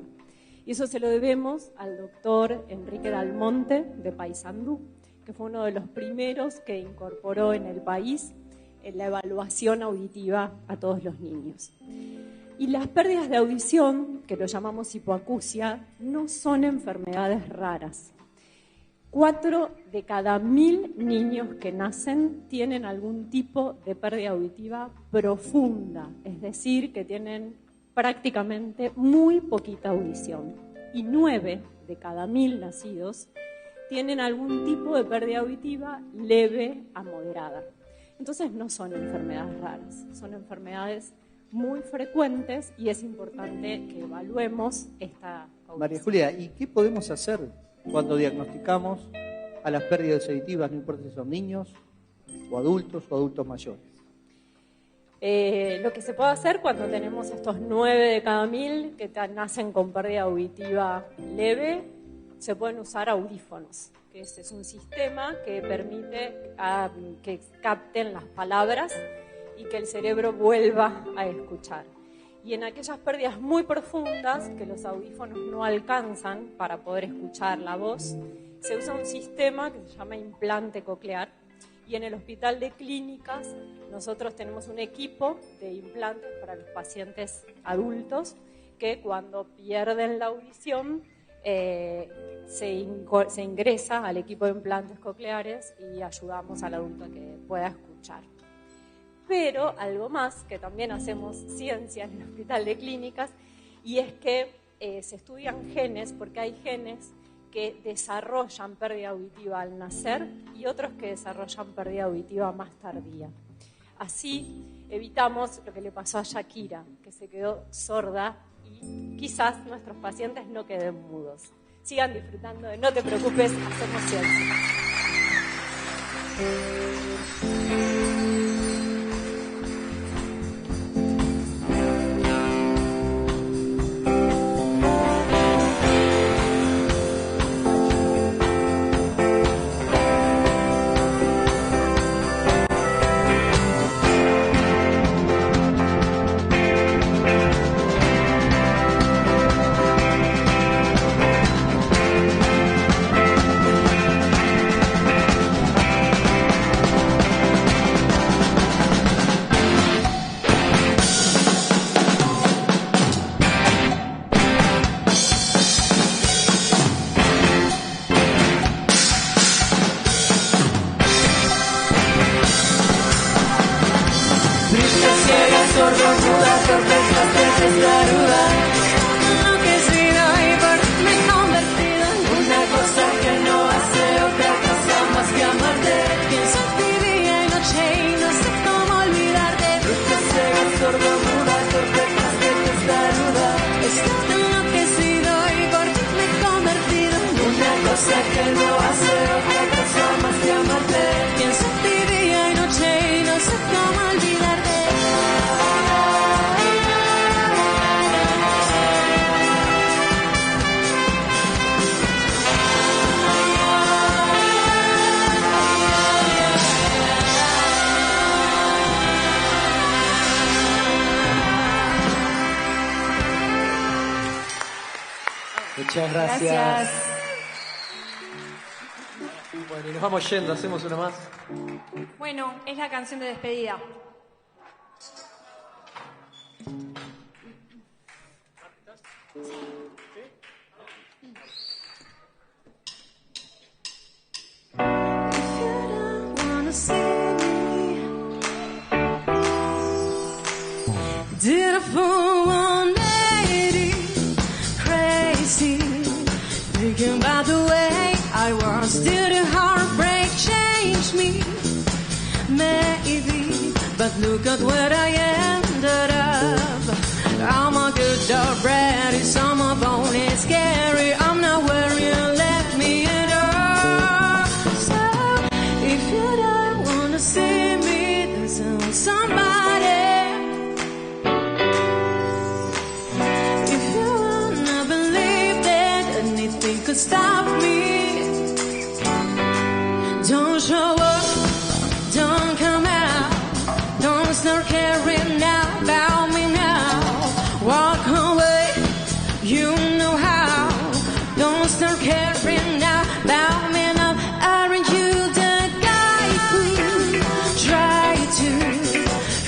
Y eso se lo debemos al doctor Enrique Dalmonte de Paysandú, que fue uno de los primeros que incorporó en el país la evaluación auditiva a todos los niños. Y las pérdidas de audición, que lo llamamos hipoacusia, no son enfermedades raras. 4 de cada 1000 niños que nacen tienen algún tipo de pérdida auditiva profunda, es decir, que tienen prácticamente muy poquita audición. Y 9 de cada 1000 nacidos tienen algún tipo de pérdida auditiva leve a moderada. Entonces no son enfermedades raras, son enfermedades muy frecuentes y es importante que evaluemos esta audición. María Julia, ¿y qué podemos hacer cuando diagnosticamos a las pérdidas auditivas, no importa si son niños o adultos mayores? Lo que se puede hacer cuando tenemos estos 9 de cada 1000 que nacen con pérdida auditiva leve, se pueden usar audífonos, que es un sistema que permite que capten las palabras y que el cerebro vuelva a escuchar. Y en aquellas pérdidas muy profundas que los audífonos no alcanzan para poder escuchar la voz, se usa un sistema que se llama implante coclear. Y en el Hospital de Clínicas nosotros tenemos un equipo de implantes para los pacientes adultos que cuando pierden la audición se ingresa al equipo de implantes cocleares y ayudamos al adulto a que pueda escuchar. Pero algo más, que también hacemos ciencia en el Hospital de Clínicas, y es que se estudian genes, porque hay genes que desarrollan pérdida auditiva al nacer y otros que desarrollan pérdida auditiva más tardía. Así evitamos lo que le pasó a Shakira, que se quedó sorda y quizás nuestros pacientes no queden mudos. Sigan disfrutando de No Te Preocupes, hacemos ciencia. sordomuda, torpeza, testaruda. Enloquecida y por me he convertido en una cosa que no hace otra cosa más que amarte. Pienso en ti día y noche y no sé cómo olvidarte. Bruja, ciega, sordomuda, torpeza, testaruda. Estoy enloquecido y por ti me he convertido en una cosa que no hace otra cosa más que amarte. Pienso en ti día y noche y no sé cómo olvidarte. Muchas gracias. Bueno, y nos vamos yendo, hacemos una más. Bueno, es la canción de despedida. Did a fool one lady crazy, thinking about the way I was. Did a heartbreak change me? Maybe, but look at where I ended up. I'm a good dog, ready, some of bone is scary. I'm not where you left me at all. So if you don't wanna see me dancing with somebody, could stop me. Don't show up, don't come out, don't start caring now about me now. Walk away, you know how. Don't start caring now about me now. Aren't you the guy who tried to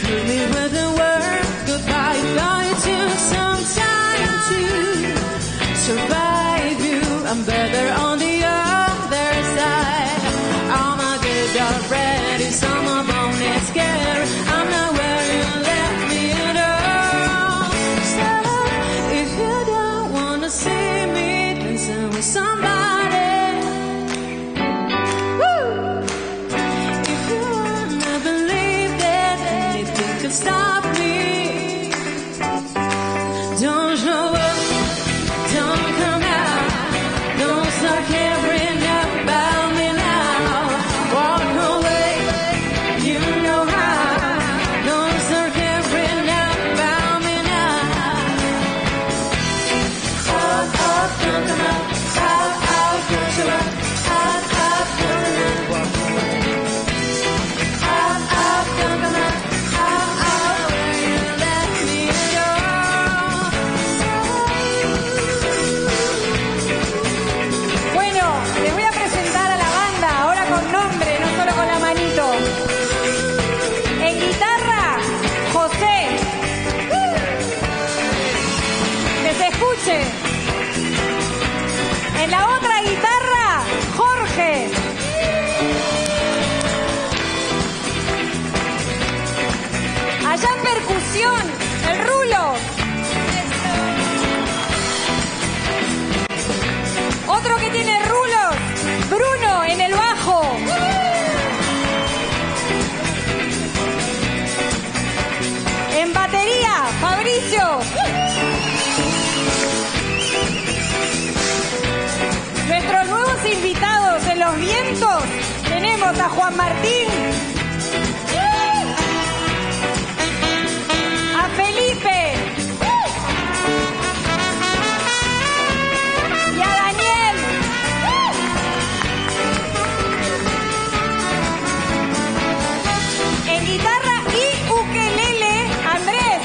hurt me with the word goodbye? But it took some time to survive you. I'm better on the other side. I'm a good dog, ready, some of bone is scary. I'm not where you left me at all. So if you don't wanna see me dancing with somebody, woo! If you wanna believe that anything could stop me, don't show up, don't come out. Don't start caring about me now. Walk away, you know how. Don't start caring about me now. Out, out, don't come out. Out, out, don't you out. Out, out, don't come out. Out, out, don't come out. Out, out, where you let me go. Bueno, les voy a presentar a la banda, ahora con nombre, no solo con la manito. En guitarra, José. Que se escuche. En la otra guitarra, Jorge. Allá en percusión, el Rulo. Otro que tiene rulos, Bruno en el bajo. En batería, Fabricio. Nuestros nuevos invitados en los vientos, tenemos a Juan Martín, a Felipe y a Daniel. En guitarra y ukelele, Andrés.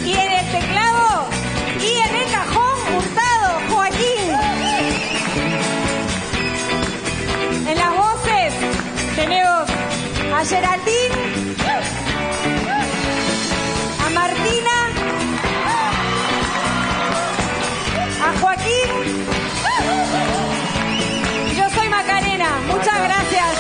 Y en el teclado y en el cajón, Hurtado, Joaquín. En las voces tenemos a Geraldine, a Martina, a Joaquín. Yo soy Macarena. Muchas gracias.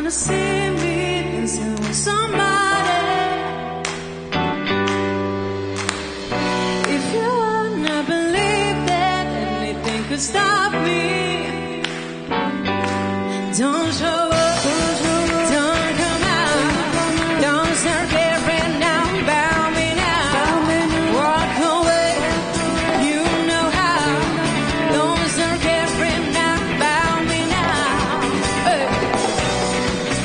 wanna see me dancing with somebody. If you wanna believe that anything could stop me, don't show up, don't come out, don't start caring now, bow me now, walk away, you know how, don't start caring now, bow me now. Hey.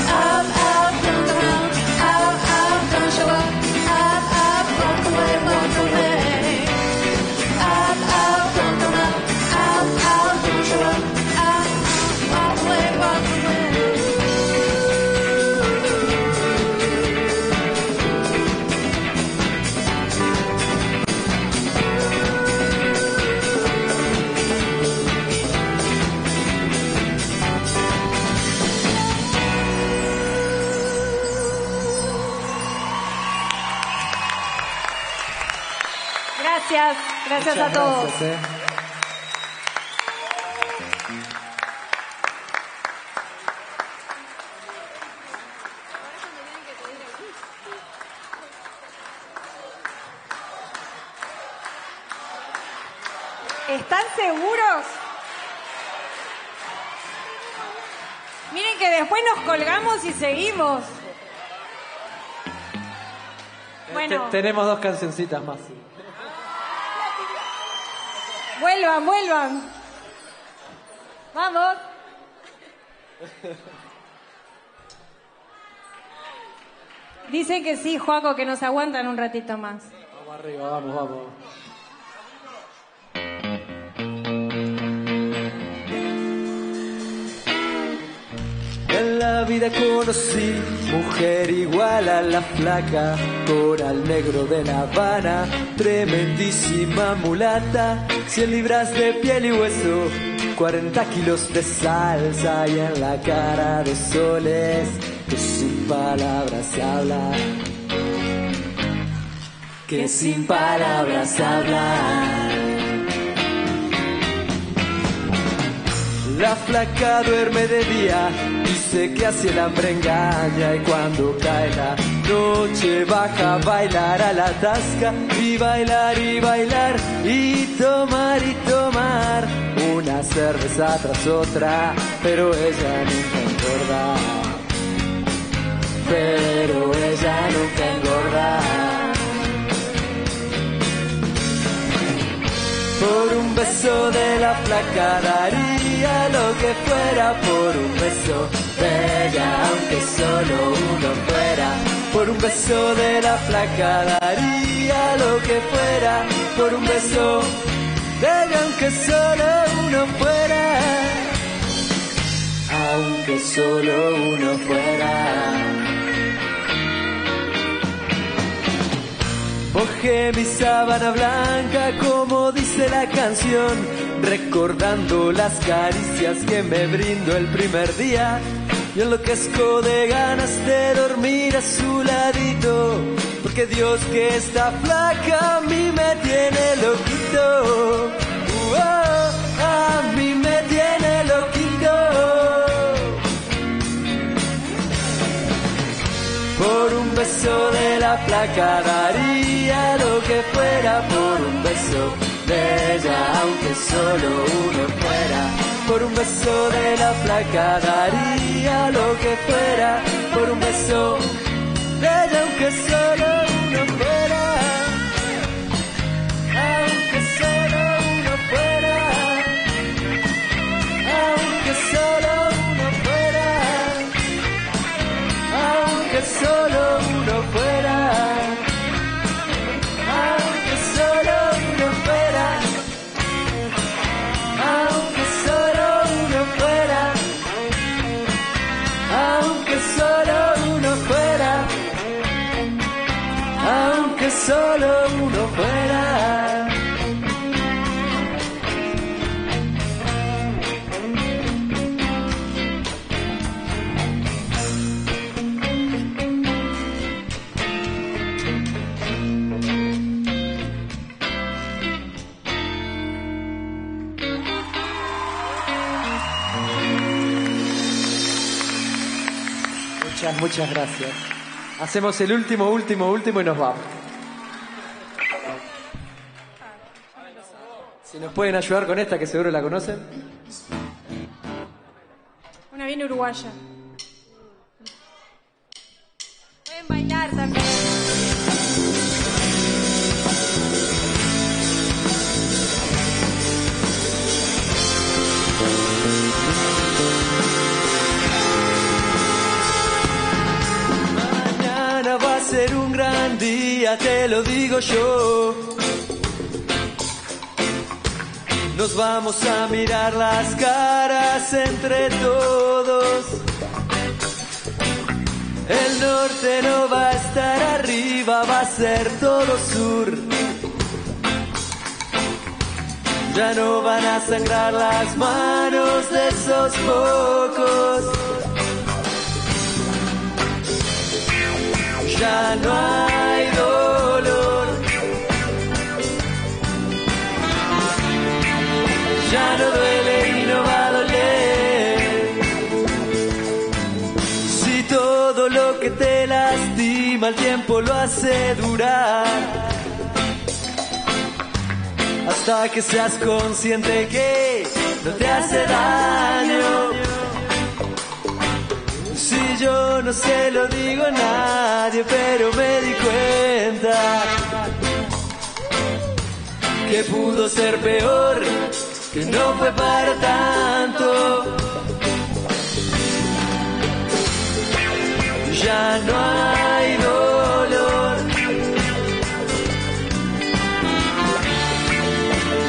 Up, up, don't come out, don't show up, walk away, walk away. Up, don't come out, don't show up, walk away, walk away. Gracias a todos. Gracias, ¿Están seguros? Miren que después nos colgamos y seguimos. Bueno, Tenemos 2 cancioncitas más. vuelvan. Vamos. Dicen que sí, Joaco, que nos aguantan un ratito más. Vamos arriba, vamos. En la vida conocí mujer igual a la flaca, coral negro de La Habana, tremendísima mulata, 100 libras de piel y hueso, 40 kilos de salsa y en la cara de soles que sin palabras habla, que sin palabras habla. La flaca duerme de día, dice que así el hambre engaña y cuando cae la noche baja a bailar a la tasca y bailar y tomar una cerveza tras otra, pero ella nunca engorda, Por un beso de la flaca daría lo que fuera, por un beso de ella, aunque solo uno fuera. Por un beso de la flaca daría lo que fuera, por un beso de ella, aunque solo uno fuera. Aunque solo uno fuera. Mojé mi sábana blanca como dice la canción, recordando las caricias que me brindó el primer día. Y enloquezco de ganas de dormir a su ladito, porque Dios que está flaca a mí me tiene loquito. A mí me tiene loquito. Por un beso de la flaca daría lo que fuera, por un beso de ella, aunque solo uno fuera. Por un beso de la flaca daría lo que fuera, por un beso de ella, aunque solo uno fuera. Aunque solo uno fuera. Aunque solo uno fuera. Aunque solo uno fuera. Aunque solo uno fuera. Aunque solo uno fuera. Aunque solo uno fuera. Aunque solo uno fuera. Muchas gracias. Hacemos el último y nos vamos. Si nos pueden ayudar con esta, que seguro la conocen. Una bien uruguaya. Pueden bailar también. Mañana va a ser un gran día, te lo digo yo. Nos vamos a mirar las caras entre todos. El norte no va a estar arriba, va a ser todo sur. Ya no van a sangrar las manos de esos pocos. Ya no hay dolor. Ya no duele y no va a doler. Si todo lo que te lastima el tiempo lo hace durar, hasta que seas consciente que no te hace daño. Si yo no se lo digo a nadie, pero me di cuenta que pudo ser peor, que no fue para tanto. Ya no hay dolor.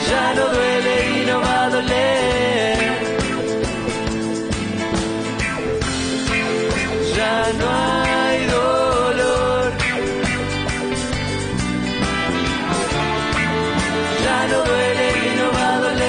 Ya no duele y no va a doler. Ya no hay dolor. Ya no duele y no va a doler.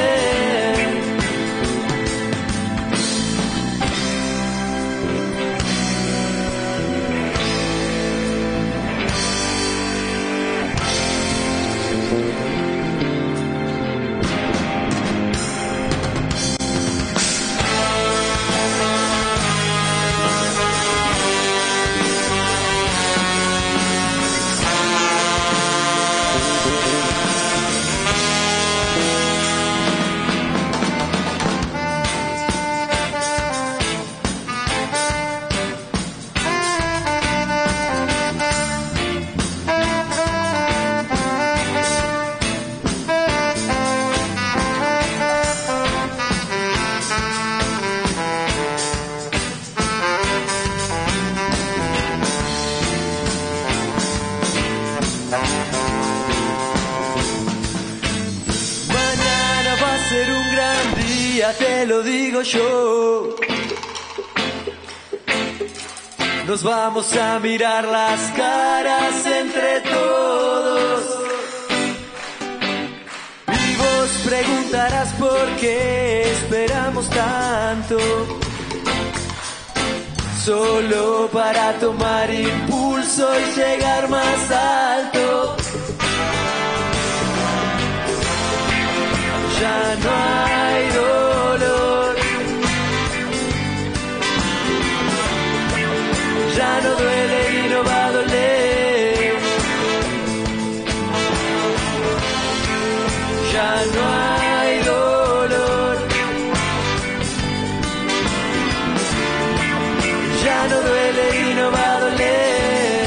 Mañana va a ser un gran día, te lo digo yo. Nos vamos a mirar las caras entre todos. Y vos preguntarás por qué esperamos tanto. Solo para tomar impulso y llegar más alto. Ya no hay dolor. Ya no duele y no va a doler. Ya no hay dolor. Ya no duele y no va a doler.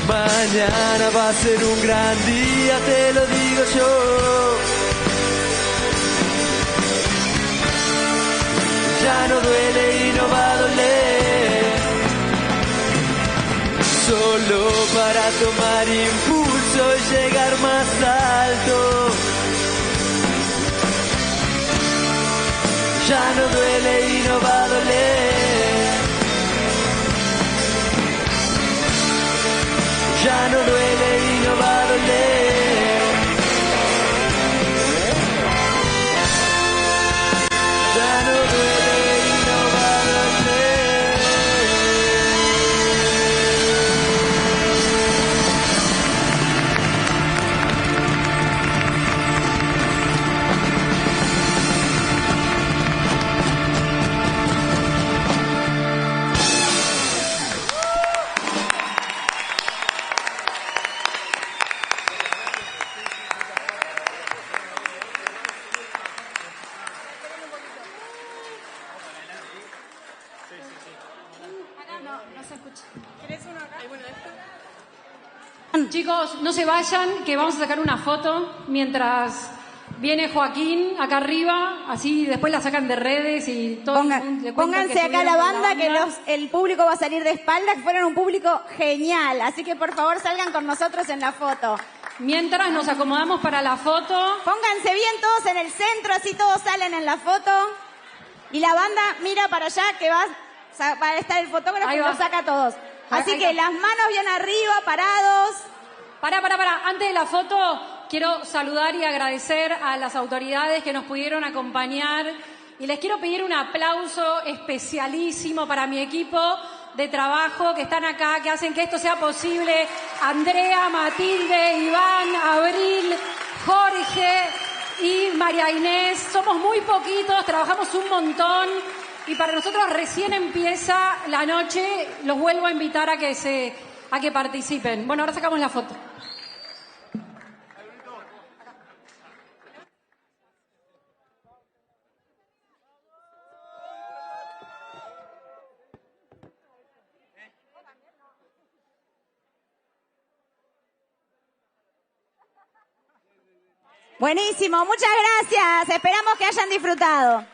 Mañana va a ser un gran día, te lo digo yo. Ya no duele y no va a doler. Solo para tomar impulso y llegar más alto. Ya no duele y no va a doler. Ya no duele y no va a doler. Ya no duele y no va a doler. No se escucha. ¿Querés uno acá? Chicos, no se vayan, que vamos a sacar una foto mientras viene Joaquín acá arriba, así después la sacan de redes y todo. Pónganse acá la banda, que el público va a salir de espaldas, que fueron un público genial, así que por favor salgan con nosotros en la foto. Mientras nos acomodamos para la foto. Pónganse bien todos en el centro, así todos salen en la foto. Y la banda mira para allá, que va a estar el fotógrafo y lo saca a todos. Así que las manos bien arriba, parados. Pará. Antes de la foto, quiero saludar y agradecer a las autoridades que nos pudieron acompañar. Y les quiero pedir un aplauso especialísimo para mi equipo de trabajo que están acá, que hacen que esto sea posible. Andrea, Matilde, Iván, Abril, Jorge y María Inés. Somos muy poquitos, trabajamos un montón. Y para nosotros recién empieza la noche. Los vuelvo a invitar a que participen. Bueno, ahora sacamos la foto. Buenísimo, muchas gracias. Esperamos que hayan disfrutado.